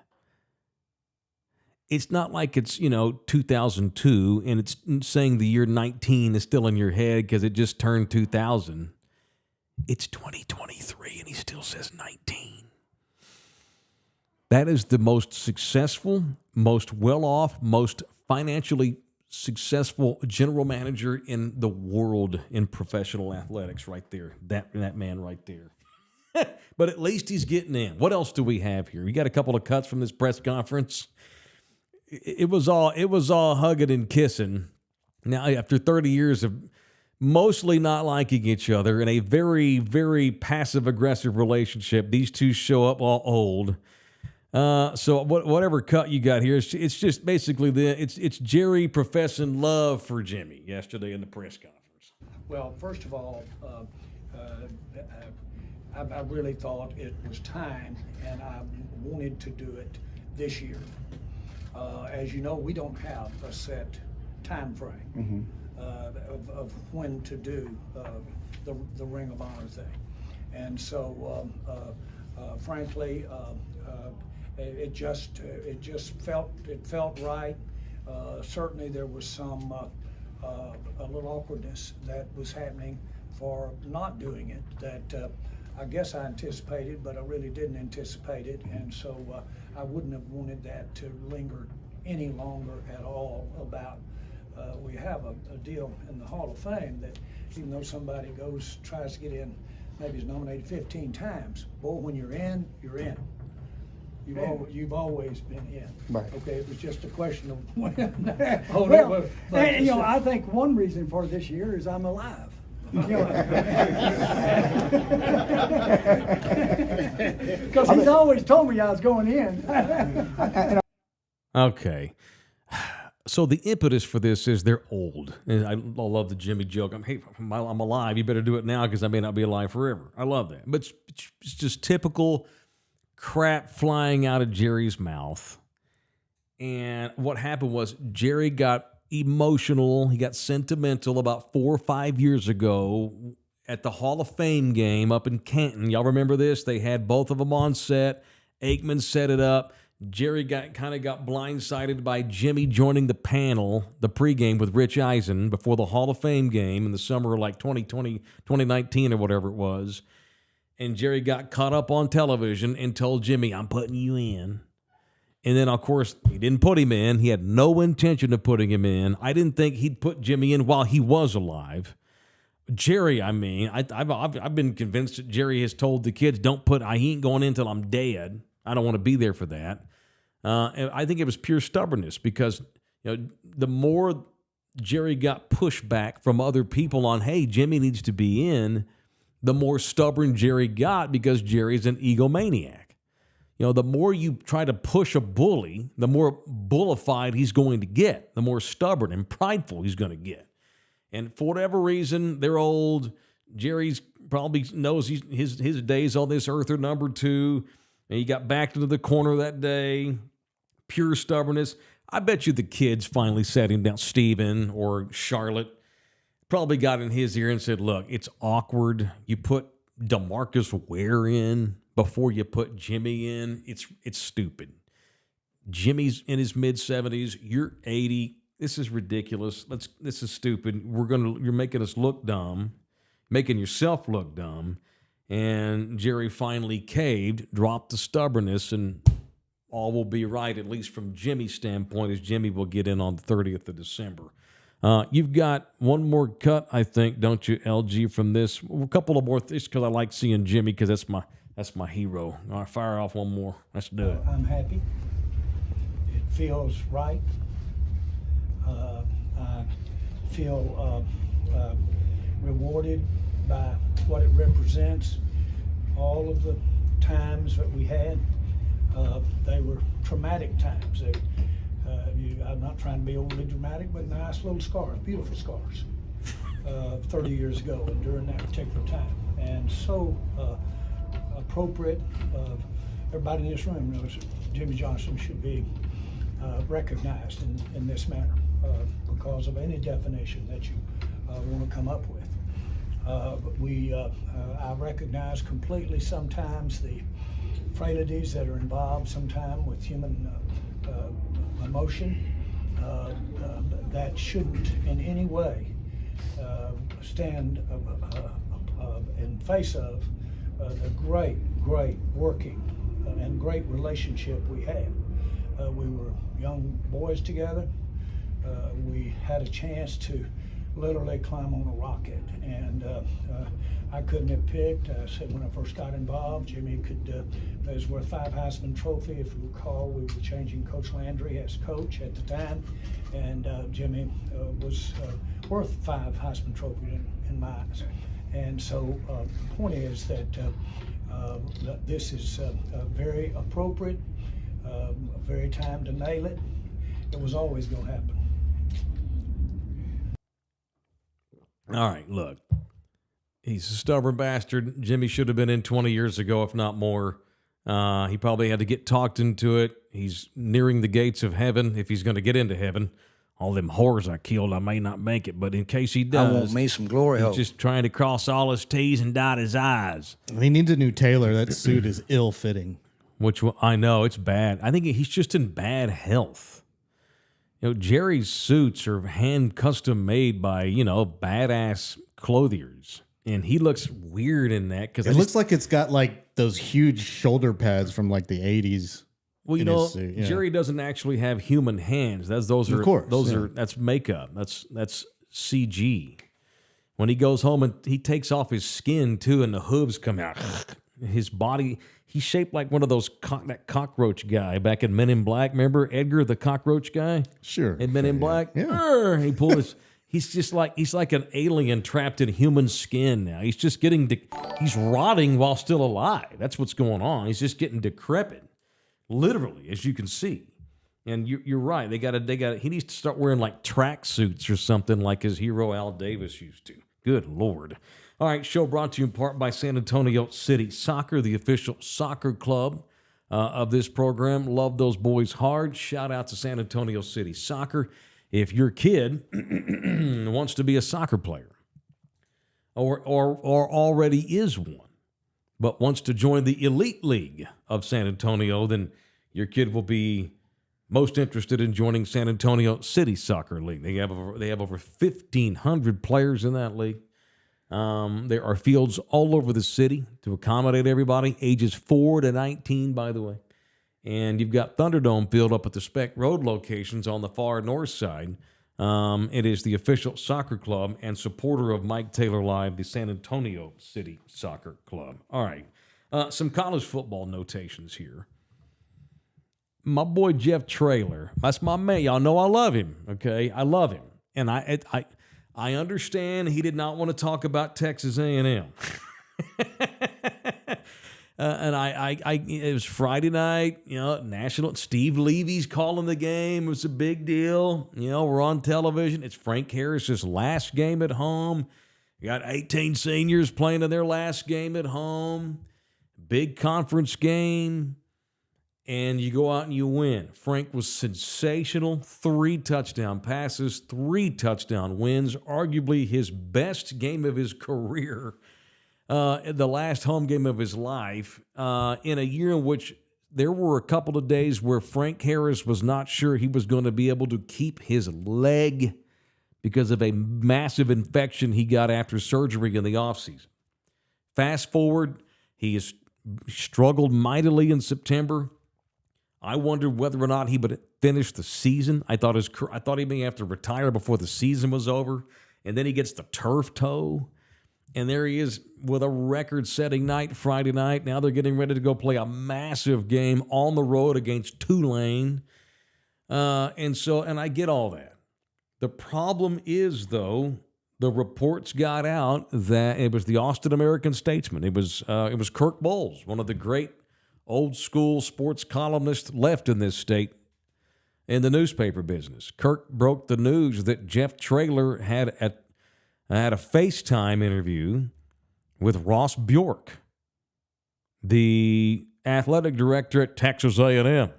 It's not like it's, 2002 and it's saying the year 19 is still in your head because it just turned 2000. It's 2023 and he still says 19. That is the most successful, most well-off, most financially successful general manager in the world in professional athletics right there. That man right there. But at least he's getting in. What else do we have here? We got a couple of cuts from this press conference. It was all hugging and kissing. Now, after 30 years of mostly not liking each other in a very, very passive-aggressive relationship, these two show up all old. So whatever cut you got here, it's just basically it's Jerry professing love for Jimmy yesterday in the press conference. Well, first of all, I really thought it was time, and I wanted to do it this year. As you know, we don't have a set time frame of when to do the Ring of Honor thing, and so frankly, it just felt right. Certainly, there was some a little awkwardness that was happening for not doing it. That I guess I anticipated, but I really didn't anticipate it, and so I wouldn't have wanted that to linger any longer at all. About we have a deal in the Hall of Fame that even though somebody tries to get in, maybe is nominated 15 times, boy, when you're in, you're in. You've always been in. Right. Okay, it was just a question of when. I think one reason for this year is I'm alive. Because he's always told me I was going in. Okay. So the impetus for this is they're old. And I love the Jimmy joke. I'm alive. You better do it now because I may not be alive forever. I love that. But it's just typical crap flying out of Jerry's mouth. And what happened was Jerry got emotional. He got sentimental about 4 or 5 years ago at the Hall of Fame game up in Canton. Y'all remember this? They had both of them on set. Aikman set it up. Jerry got blindsided by Jimmy joining the panel, the pregame with Rich Eisen before the Hall of Fame game in the summer of 2019 or whatever it was. And Jerry got caught up on television and told Jimmy, I'm putting you in. And then, of course, he didn't put him in. He had no intention of putting him in. I didn't think he'd put Jimmy in while he was alive. Jerry, I've been convinced that Jerry has told the kids, he ain't going in until I'm dead. I don't want to be there for that. And I think it was pure stubbornness because the more Jerry got pushback from other people on, hey, Jimmy needs to be in, the more stubborn Jerry got because Jerry's an egomaniac. The more you try to push a bully, the more bullified he's going to get, the more stubborn and prideful he's going to get. And for whatever reason, they're old. Jerry's probably knows his days on this earth are numbered too. And he got backed into the corner that day. Pure stubbornness. I bet you the kids finally sat him down, Steven or Charlotte, probably got in his ear and said, look, it's awkward. You put DeMarcus Ware in before you put Jimmy in. It's stupid. Jimmy's in his mid-70s. You're 80. This is ridiculous. This is stupid. You're making us look dumb, making yourself look dumb. And Jerry finally caved, dropped the stubbornness, and all will be right, at least from Jimmy's standpoint, as Jimmy will get in on the 30th of December. You've got one more cut, I think, don't you, LG, from this? A couple of more things because I like seeing Jimmy because that's my hero. All right, fire off one more. Let's do it. I'm happy. It feels right. I feel rewarded by what it represents. All of the times that we had, they were traumatic times. I'm not trying to be overly dramatic, but nice little scars, beautiful scars, 30 years ago and during that particular time. And so appropriate. Everybody in this room knows that Jimmy Johnson should be recognized in this manner because of any definition that you want to come up with. I recognize completely sometimes the frailties that are involved sometimes with human emotion that shouldn't in any way stand in face of the great working and great relationship we had. We were young boys together. We had a chance to literally climb on a rocket, and I couldn't have picked. I said when I first got involved, Jimmy was worth 5 Heisman Trophy. If you recall, we were changing Coach Landry as coach at the time, and Jimmy was worth 5 Heisman Trophy in my eyes. And so the point is that this is very appropriate, very time to nail it. It was always going to happen. All right, look. He's a stubborn bastard. Jimmy should have been in 20 years ago, if not more. He probably had to get talked into it. He's nearing the gates of heaven if he's going to get into heaven. All them whores I killed, I may not make it, but in case he does, I want me some glory he's hole. just trying to cross all his T's and dot his I's. He needs a new tailor. That suit is ill-fitting. Which I know, it's bad. I think he's just in bad health. You know, Jerry's suits are hand custom made by, badass clothiers. And he looks weird in that because it looks like it's got like those huge shoulder pads from like the 80s. Well, suit, yeah. Jerry doesn't actually have human hands. That's makeup. That's CG. When he goes home and he takes off his skin too, and the hooves come out. His body, he's shaped like one of those that cockroach guy back in Men in Black. Remember Edgar, the cockroach guy? Sure. In Men in Black? Yeah. He pulled his. He's like an alien trapped in human skin now. He's just he's rotting while still alive. That's what's going on. He's just getting decrepit, literally, as you can see. And you're right. He needs to start wearing like track suits or something like his hero Al Davis used to. Good Lord. All right, show brought to you in part by San Antonio City Soccer, the official soccer club of this program. Love those boys hard. Shout out to San Antonio City Soccer. If your kid wants to be a soccer player or already is one, but wants to join the elite league of San Antonio, then your kid will be most interested in joining San Antonio City Soccer League. They have over 1,500 players in that league. There are fields all over the city to accommodate everybody, ages 4 to 19, by the way. And you've got Thunderdome Field up at the Speck Road locations on the far north side. It is the official soccer club and supporter of Mike Taylor Live, the San Antonio City Soccer Club. All right, some college football notations here. My boy Jeff Traylor, that's my man. Y'all know I love him, okay? I love him. And I understand he did not want to talk about Texas A&M. And it was Friday night, national. Steve Levy's calling the game. It was a big deal. We're on television. It's Frank Harris's last game at home. You got 18 seniors playing in their last game at home. Big conference game. And you go out and you win. Frank was sensational. 3 touchdown passes, 3 touchdown wins. Arguably his best game of his career. The last home game of his life, in a year in which there were a couple of days where Frank Harris was not sure he was going to be able to keep his leg because of a massive infection he got after surgery in the offseason. Fast forward, he has struggled mightily in September. I wondered whether or not he would finish the season. I thought he may have to retire before the season was over, and then he gets the turf toe, and there he is with a record-setting night Friday night. Now they're getting ready to go play a massive game on the road against Tulane, and I get all that. The problem is, though, the reports got out that it was the Austin American-Statesman. It was Kirk Bohls, one of the great old-school sports columnists left in this state in the newspaper business. Kirk broke the news that Jeff Traylor had a FaceTime interview with Ross Bjork, the athletic director at Texas A&M,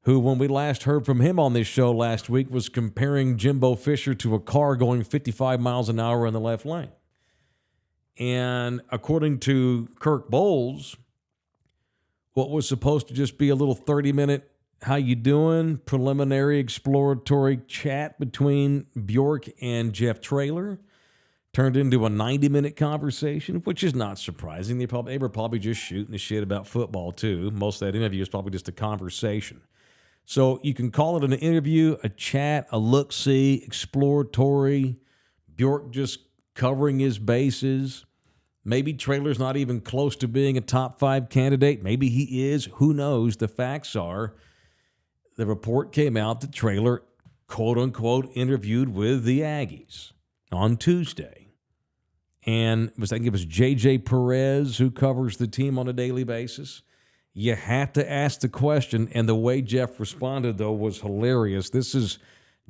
who, when we last heard from him on this show last week, was comparing Jimbo Fisher to a car going 55 miles an hour in the left lane. And according to Kirk Bohls, what was supposed to just be a little 30-minute how you doing preliminary exploratory chat between Bjork and Jeff Traylor turned into a 90-minute conversation, which is not surprising. They were probably just shooting the shit about football, too. Most of that interview is probably just a conversation. So you can call it an interview, a chat, a look-see, exploratory, Bjork just covering his bases. Maybe Traylor's not even close to being a top 5 candidate. Maybe he is. Who knows? The facts are the report came out that Traylor, quote-unquote, interviewed with the Aggies on Tuesday. And I think it was J.J. Perez who covers the team on a daily basis. You have to ask the question, and the way Jeff responded, though, was hilarious. This is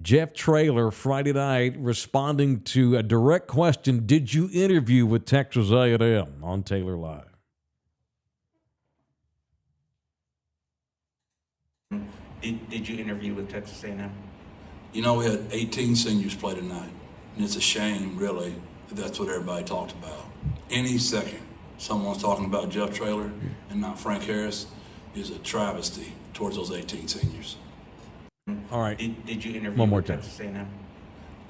Jeff Traylor Friday night responding to a direct question, did you interview with Texas A&M on Taylor Live? Did you interview with Texas A&M? You know, we had 18 seniors play tonight, and it's a shame, really, that that's what everybody talked about. Any second someone's talking about Jeff Traylor and not Frank Harris is a travesty towards those 18 seniors. All right. Did you interview One more with time. Texas A&M?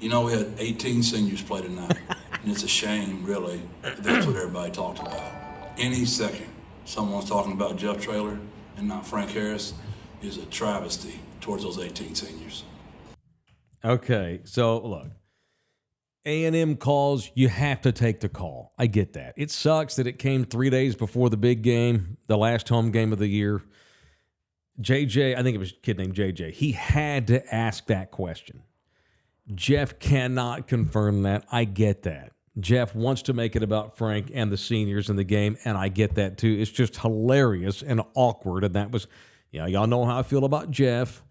You know, we had 18 seniors play tonight, and it's a shame, really, that that's what everybody talked about. Any second someone's talking about Jeff Traylor and not Frank Harris is a travesty towards those 18 seniors. Okay, so look, A&M calls, you have to take the call. I get that. It sucks that it came 3 days before the big game, the last home game of the year. JJ, I think it was a kid named JJ, he had to ask that question. Jeff cannot confirm that. I get that. Jeff wants to make it about Frank and the seniors in the game, and I get that too. It's just hilarious and awkward, and that was, y'all know how I feel about Jeff.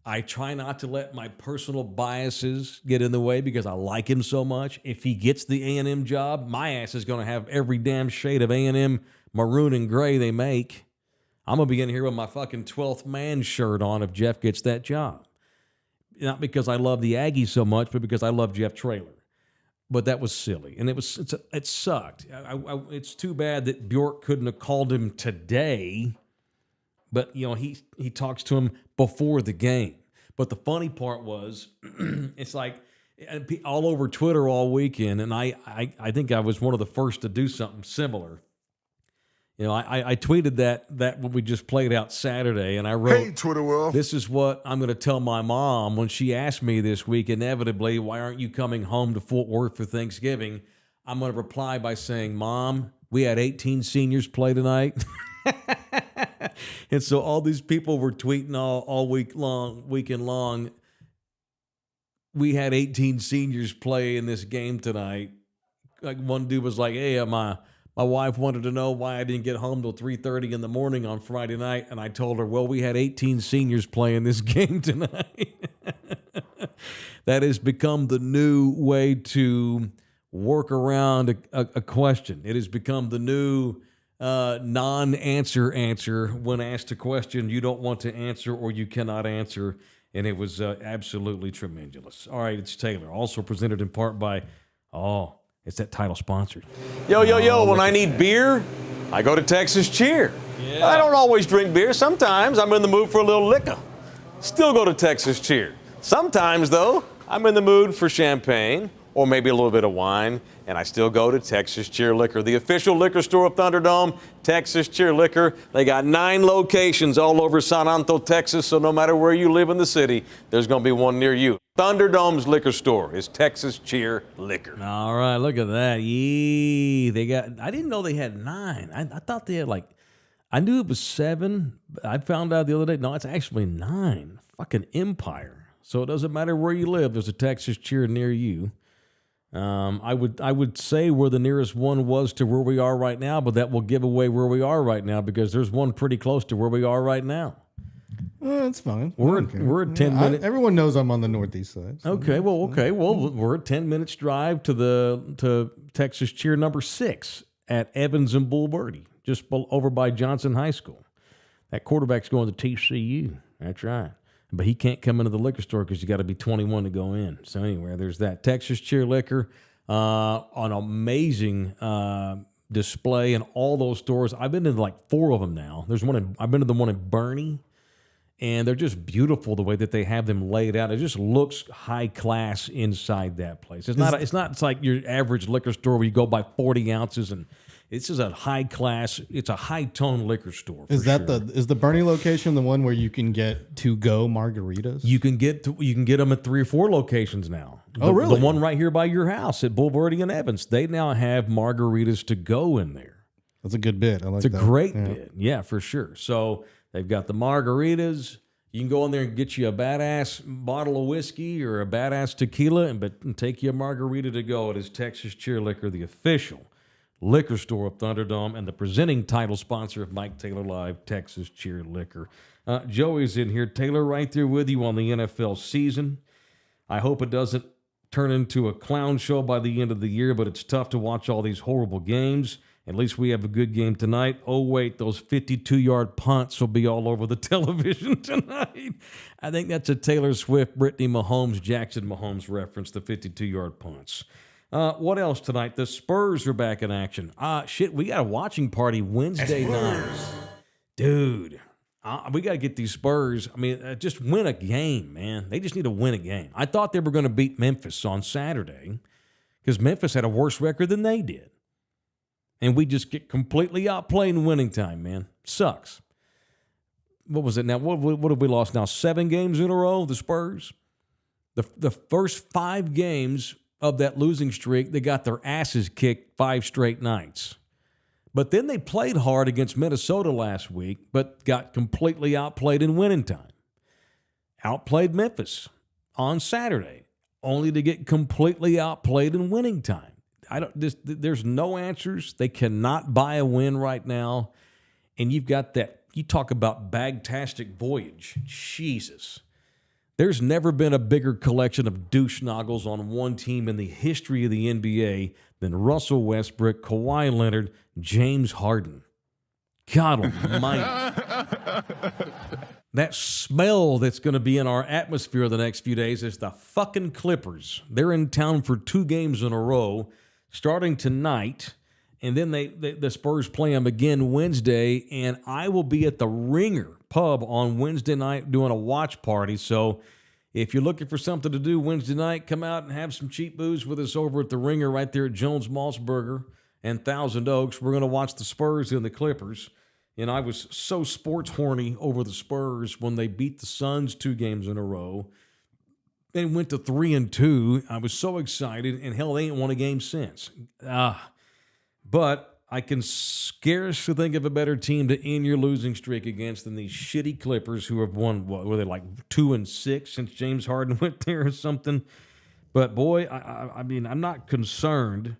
I try not to let my personal biases get in the way because I like him so much. If he gets the A&M job, my ass is going to have every damn shade of A&M maroon and gray they make. I'm going to be in here with my fucking 12th man shirt on if Jeff gets that job. Not because I love the Aggies so much, but because I love Jeff Traylor. But that was silly, and it sucked. It's too bad that Bjork couldn't have called him today. But, he talks to him before the game. But the funny part was, it's like all over Twitter all weekend, and I think I was one of the first to do something similar. I tweeted that what we just played out Saturday, and I wrote, "Hey, Twitter world, this is what I'm going to tell my mom when she asks me this week, inevitably, why aren't you coming home to Fort Worth for Thanksgiving?" I'm going to reply by saying, "Mom, we had 18 seniors play tonight." And so all these people were tweeting all weekend long. We had 18 seniors play in this game tonight. Like one dude was like, "Hey, my wife wanted to know why I didn't get home till 3:30 in the morning on Friday night." And I told her, well, we had 18 seniors play in this game tonight. That has become the new way to work around a question. It has become the new non-answer answer when asked a question you don't want to answer or you cannot answer, and it was absolutely tremendous. All right, it's Taylor, also presented in part by It's that title sponsor. Yo, when I need beer, I go to Texas Cheer. Yeah. I don't always drink beer. Sometimes I'm in the mood for a little liquor. Still go to Texas Cheer. Sometimes, though, I'm in the mood for champagne or maybe a little bit of wine, and I still go to Texas Cheer Liquor, the official liquor store of Thunderdome. Texas Cheer Liquor. They got 9 locations all over San Antonio, Texas, so no matter where you live in the city, there's going to be one near you. Thunderdome's liquor store is Texas Cheer Liquor. All right, look at that. Yee, I didn't know they had 9. I thought they had I knew it was 7. I found out the other day, no, it's actually 9. Fucking empire. So it doesn't matter where you live, there's a Texas Cheer near you. I would say where the nearest one was to where we are right now, but that will give away where we are right now because there's one pretty close to where we are right now. That's fine. We're at 10 minutes. Everyone knows I'm on the northeast side. So. Okay. Well, we're a 10 minutes drive to Texas Cheer number 6 at Evans and Bulverde, just over by Johnson High School. That quarterback's going to TCU. That's right. But he can't come into the liquor store because you got to be 21 to go in. So anyway, there's that. Texas Cheer Liquor, an amazing display in all those stores. I've been to 4 of them now. I've been to the one in Bernie, and they're just beautiful the way that they have them laid out. It just looks high class inside that place. It's like your average liquor store where you go buy 40 ounces and. This is a high class. It's a high tone liquor store. Is the Bernie location the one where you can get to go margaritas? You can get them at 3 or 4 locations now. Really? The one right here by your house at Bulverde and Evans. They now have margaritas to go in there. That's a good bit. I like that. It's a great bit. Yeah, for sure. So they've got the margaritas. You can go in there and get you a badass bottle of whiskey or a badass tequila and take you a margarita to go. It is Texas Cheer Liquor, the official liquor store of Thunderdome and the presenting title sponsor of Mike Taylor Live, Texas Cheer Liquor. Joey's in here. Taylor, right there with you on the NFL season. I hope it doesn't turn into a clown show by the end of the year, but it's tough to watch all these horrible games. At least we have a good game tonight. Oh, wait, those 52-yard punts will be all over the television tonight. I think that's a Taylor Swift, Brittany Mahomes, Jackson Mahomes reference, the 52-yard punts. What else tonight? The Spurs are back in action. We got a watching party Wednesday night. Dude, we got to get these Spurs. I mean, just win a game, man. They just need to win a game. I thought they were going to beat Memphis on Saturday because Memphis had a worse record than they did. And we just get completely outplayed in winning time, man. Sucks. What was it now? What have we lost now? 7 games in a row, the Spurs? The first 5 games of that losing streak, they got their asses kicked 5 straight nights. But then they played hard against Minnesota last week, but got completely outplayed in winning time. Outplayed Memphis on Saturday, only to get completely outplayed in winning time. There's no answers. They cannot buy a win right now. And you've got that, you talk about bagtastic voyage. Jesus. There's never been a bigger collection of douche noggles on one team in the history of the NBA than Russell Westbrook, Kawhi Leonard, James Harden. God almighty. That smell that's going to be in our atmosphere the next few days is the fucking Clippers. They're in town for 2 games in a row, starting tonight, and then the Spurs play them again Wednesday, and I will be at the Ringer Pub on Wednesday night doing a watch party. So if you're looking for something to do Wednesday night, come out and have some cheap booze with us over at the Ringer right there at Jones Maltsberger and Thousand Oaks. We're going to watch the Spurs and the Clippers. And I was so sports horny over the Spurs when they beat the Suns 2 games in a row and went to 3-2. I was so excited, and hell, they ain't won a game since. But I can scarcely think of a better team to end your losing streak against than these shitty Clippers who have won, were they 2-6 since James Harden went there or something? But boy, I mean, I'm not concerned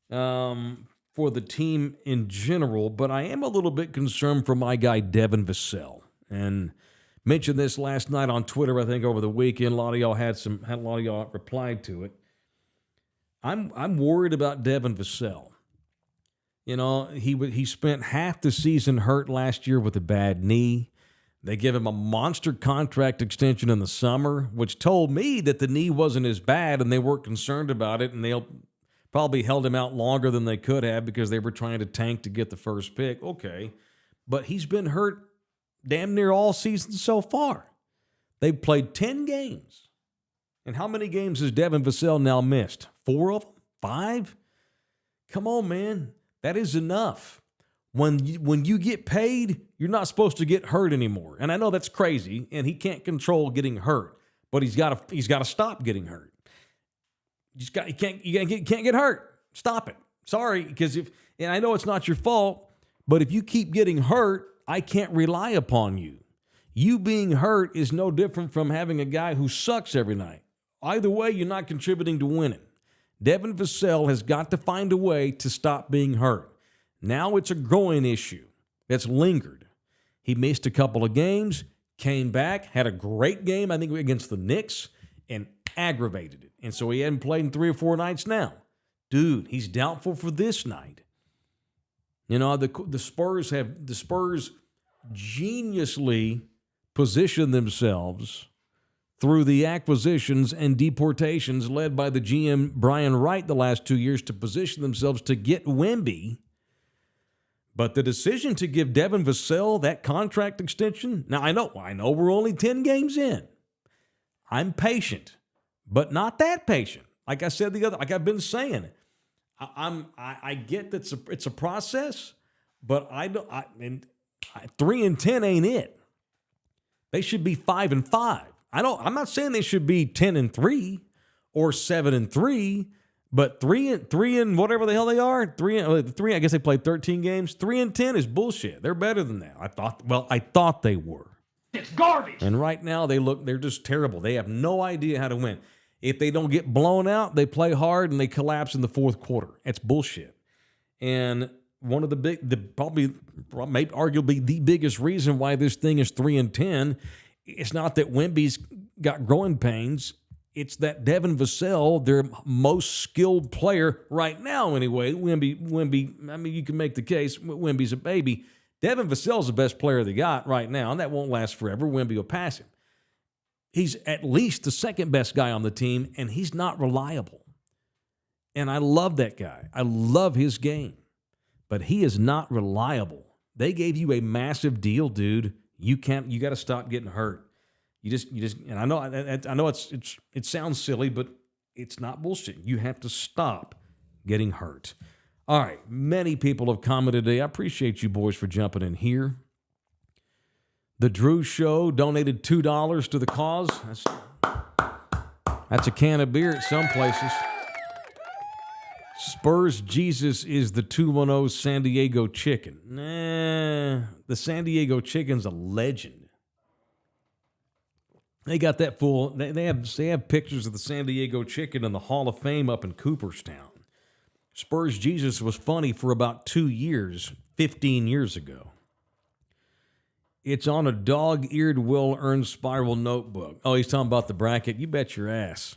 for the team in general, but I am a little bit concerned for my guy Devin Vassell. And mentioned this last night on Twitter, I think over the weekend. A lot of y'all replied to it. I'm worried about Devin Vassell. You know, he spent half the season hurt last year with a bad knee. They give him a monster contract extension in the summer, which told me that the knee wasn't as bad and they weren't concerned about it, and they'll Probably held him out longer than they could have because they were trying to tank to get the first pick. Okay. But he's been hurt damn near all season so far. They've played 10 games. And how many games has Devin Vassell now missed? 4 of them? 5? Come on, man. That is enough. When you get paid, you're not supposed to get hurt anymore. And I know that's crazy, and he can't control getting hurt, but he's got to stop getting hurt. You can't get hurt. Stop it. Sorry, because and I know it's not your fault, but if you keep getting hurt, I can't rely upon you. You being hurt is no different from having a guy who sucks every night. Either way, you're not contributing to winning. Devin Vassell has got to find a way to stop being hurt. Now it's a groin issue that's lingered. He missed a couple of games, came back, had a great game, I think, against the Knicks, and aggravated it. And so he hadn't played in 3 or 4 nights now. Dude, he's doubtful for this night. You know, the Spurs geniusly positioned themselves through the acquisitions and deportations led by the GM Brian Wright the last 2 years to position themselves to get Wemby. But the decision to give Devin Vassell that contract extension, now I know we're only 10 games in. I'm patient, but not that patient. Like I said like I've been saying, I get that it's a process, but 3-10 ain't it. They should be 5-5. I'm not saying they should be 10-3 or 7-3, but 3 and whatever the hell they are, 3. I guess they played 13 games. 3-10 is bullshit. They're better than that. I thought they were. It's garbage. And right now they're just terrible. They have no idea how to win. If they don't get blown out, they play hard and they collapse in the fourth quarter. It's bullshit. And one of probably arguably the biggest reason why this thing is 3-10. It's not that Wemby's got growing pains. It's that Devin Vassell, their most skilled player right now anyway. Wemby, I mean, you can make the case Wemby's a baby. Devin Vassell's the best player they got right now, and that won't last forever. Wemby will pass him. He's at least the second best guy on the team, and he's not reliable. And I love that guy. I love his game. But he is not reliable. They gave you a massive deal, dude. You got to stop getting hurt. You just, and I know it sounds silly, but it's not bullshit. You have to stop getting hurt. All right. Many people have commented today. I appreciate you boys for jumping in here. The Drew Show donated $2 to the cause. That's a can of beer at some places. Spurs Jesus is the 210 San Diego Chicken. Nah, the San Diego Chicken's a legend. They got that full. They have pictures of the San Diego Chicken in the Hall of Fame up in Cooperstown. Spurs Jesus was funny for about 2 years, 15 years ago. It's on a dog-eared Will Earn spiral notebook. Oh, he's talking about the bracket. You bet your ass.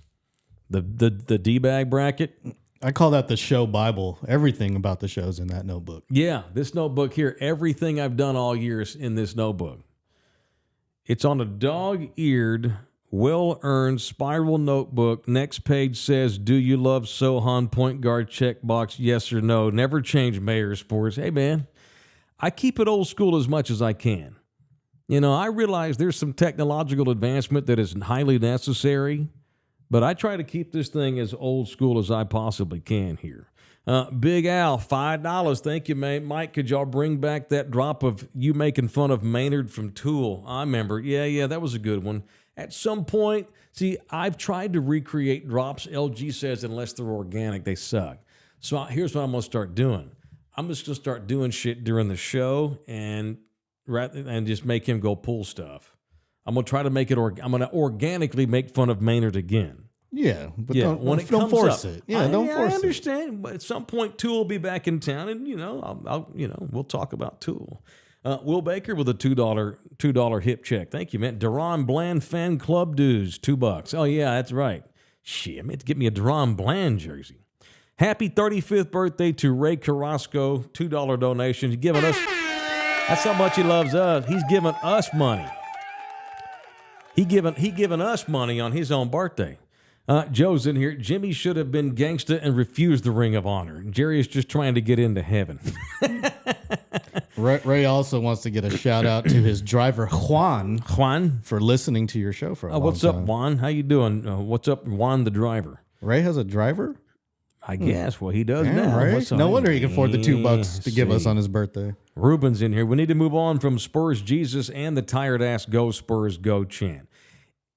The D-bag bracket. I call that the show Bible. Everything about the show's in that notebook. Yeah, this notebook here, everything I've done all year is in this notebook. It's on a dog-eared, well-earned spiral notebook. Next page says, do you love Sohan point guard checkbox, yes or no? Never change Mayor Sports. Hey, man, I keep it old school as much as I can. You know, I realize there's some technological advancement that is highly necessary, but I try to keep this thing as old school as I possibly can here. Big Al, $5. Thank you, Mike. Could y'all bring back that drop of you making fun of Maynard from Tool? I remember. Yeah, that was a good one. At some point, see, I've tried to recreate drops. LG says unless they're organic, they suck. So here's what I'm going to start doing. I'm just going to start doing shit during the show and just make him go pull stuff. I'm going to try to make it, I'm going to organically make fun of Maynard again. Yeah, but yeah, don't force it. Yeah, don't force it. I understand, but at some point, Tool will be back in town, and we'll talk about Tool. Will Baker with a $2 hip check. Thank you, man. Deron Bland fan club dues, $2. Oh yeah, that's right. Shit, I meant to get me a Deron Bland jersey. Happy 35th birthday to Ray Carrasco, $2 donation. He's giving us. That's how much he loves us. He's giving us money. He giving us money on his own birthday. Joe's in here. Jimmy should have been gangsta and refused the Ring of Honor. Jerry is just trying to get into heaven. Ray also wants to get a shout out to his driver Juan for listening to your show for a long what's time. up, Juan? How you doing? What's up, Juan the driver? Ray has a driver? I guess. Well, he does Damn, now. Ray. No wonder he can afford the $2 to give us on his birthday. Ruben's in here. We need to move on from Spurs Jesus and the tired ass Go Spurs Go chant.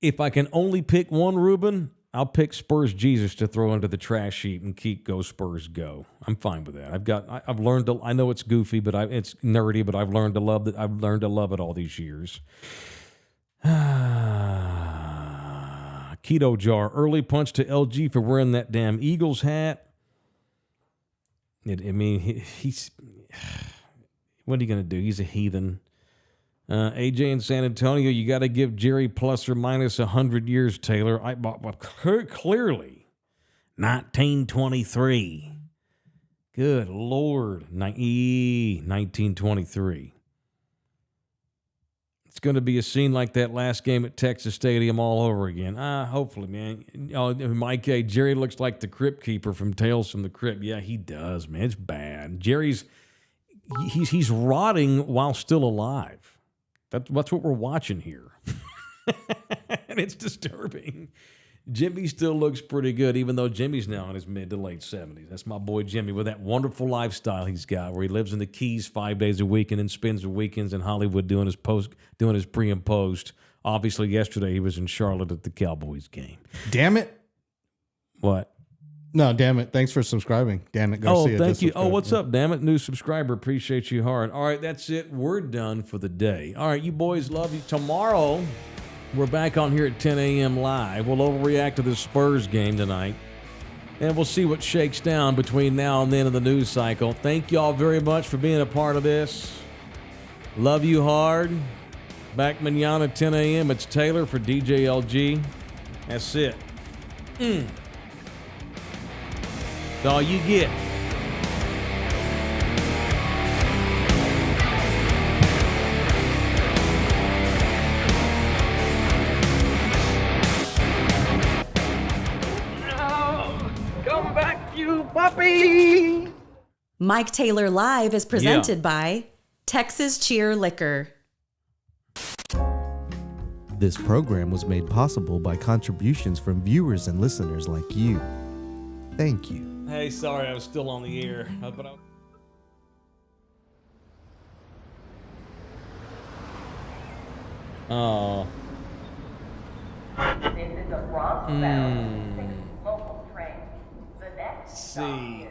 If I can only pick one, Ruben, I'll pick Spurs Jesus to throw into the trash heap and keep Go Spurs Go. I'm fine with that. I've learned to. I know it's goofy, but it's nerdy, but I've learned to love that. I've learned to love it all these years. Keto Jar, early punch to LG for wearing that damn Eagles hat. He's what are you gonna do? He's a heathen. AJ in San Antonio, you got to give Jerry plus or minus 100 years, Taylor. Clearly, 1923. Good Lord, 1923. It's going to be a scene like that last game at Texas Stadium all over again. Hopefully, man. Mike A. Jerry looks like the Crypt Keeper from Tales from the Crypt. Yeah, he does, man. It's bad. Jerry's he's rotting while still alive. That's what we're watching here. And it's disturbing. Jimmy still looks pretty good, even though Jimmy's now in his mid to late 70s. That's my boy Jimmy with that wonderful lifestyle he's got, where he lives in the Keys 5 days a week and then spends the weekends in Hollywood doing his pre and post. Obviously, yesterday he was in Charlotte at the Cowboys game. Damn it! What? No, damn it. Thanks for subscribing. Damn it, Garcia. Oh, thank you. Oh, what's up, damn it? New subscriber. Appreciate you hard. All right, that's it. We're done for the day. All right, you boys, love you. Tomorrow, we're back on here at 10 a.m. live. We'll overreact to the Spurs game tonight, and we'll see what shakes down between now and then in the news cycle. Thank y'all very much for being a part of this. Love you hard. Back manana, 10 a.m. It's Taylor for DJ LG. That's it. That's all you get. Come back, you puppy. Mike Taylor Live is presented by Texas Cheer Liquor. This program was made possible by contributions from viewers and listeners like you. Thank you. Hey, sorry, I was still on the air. Oh. This is a Bronx Valley local train. The next stop is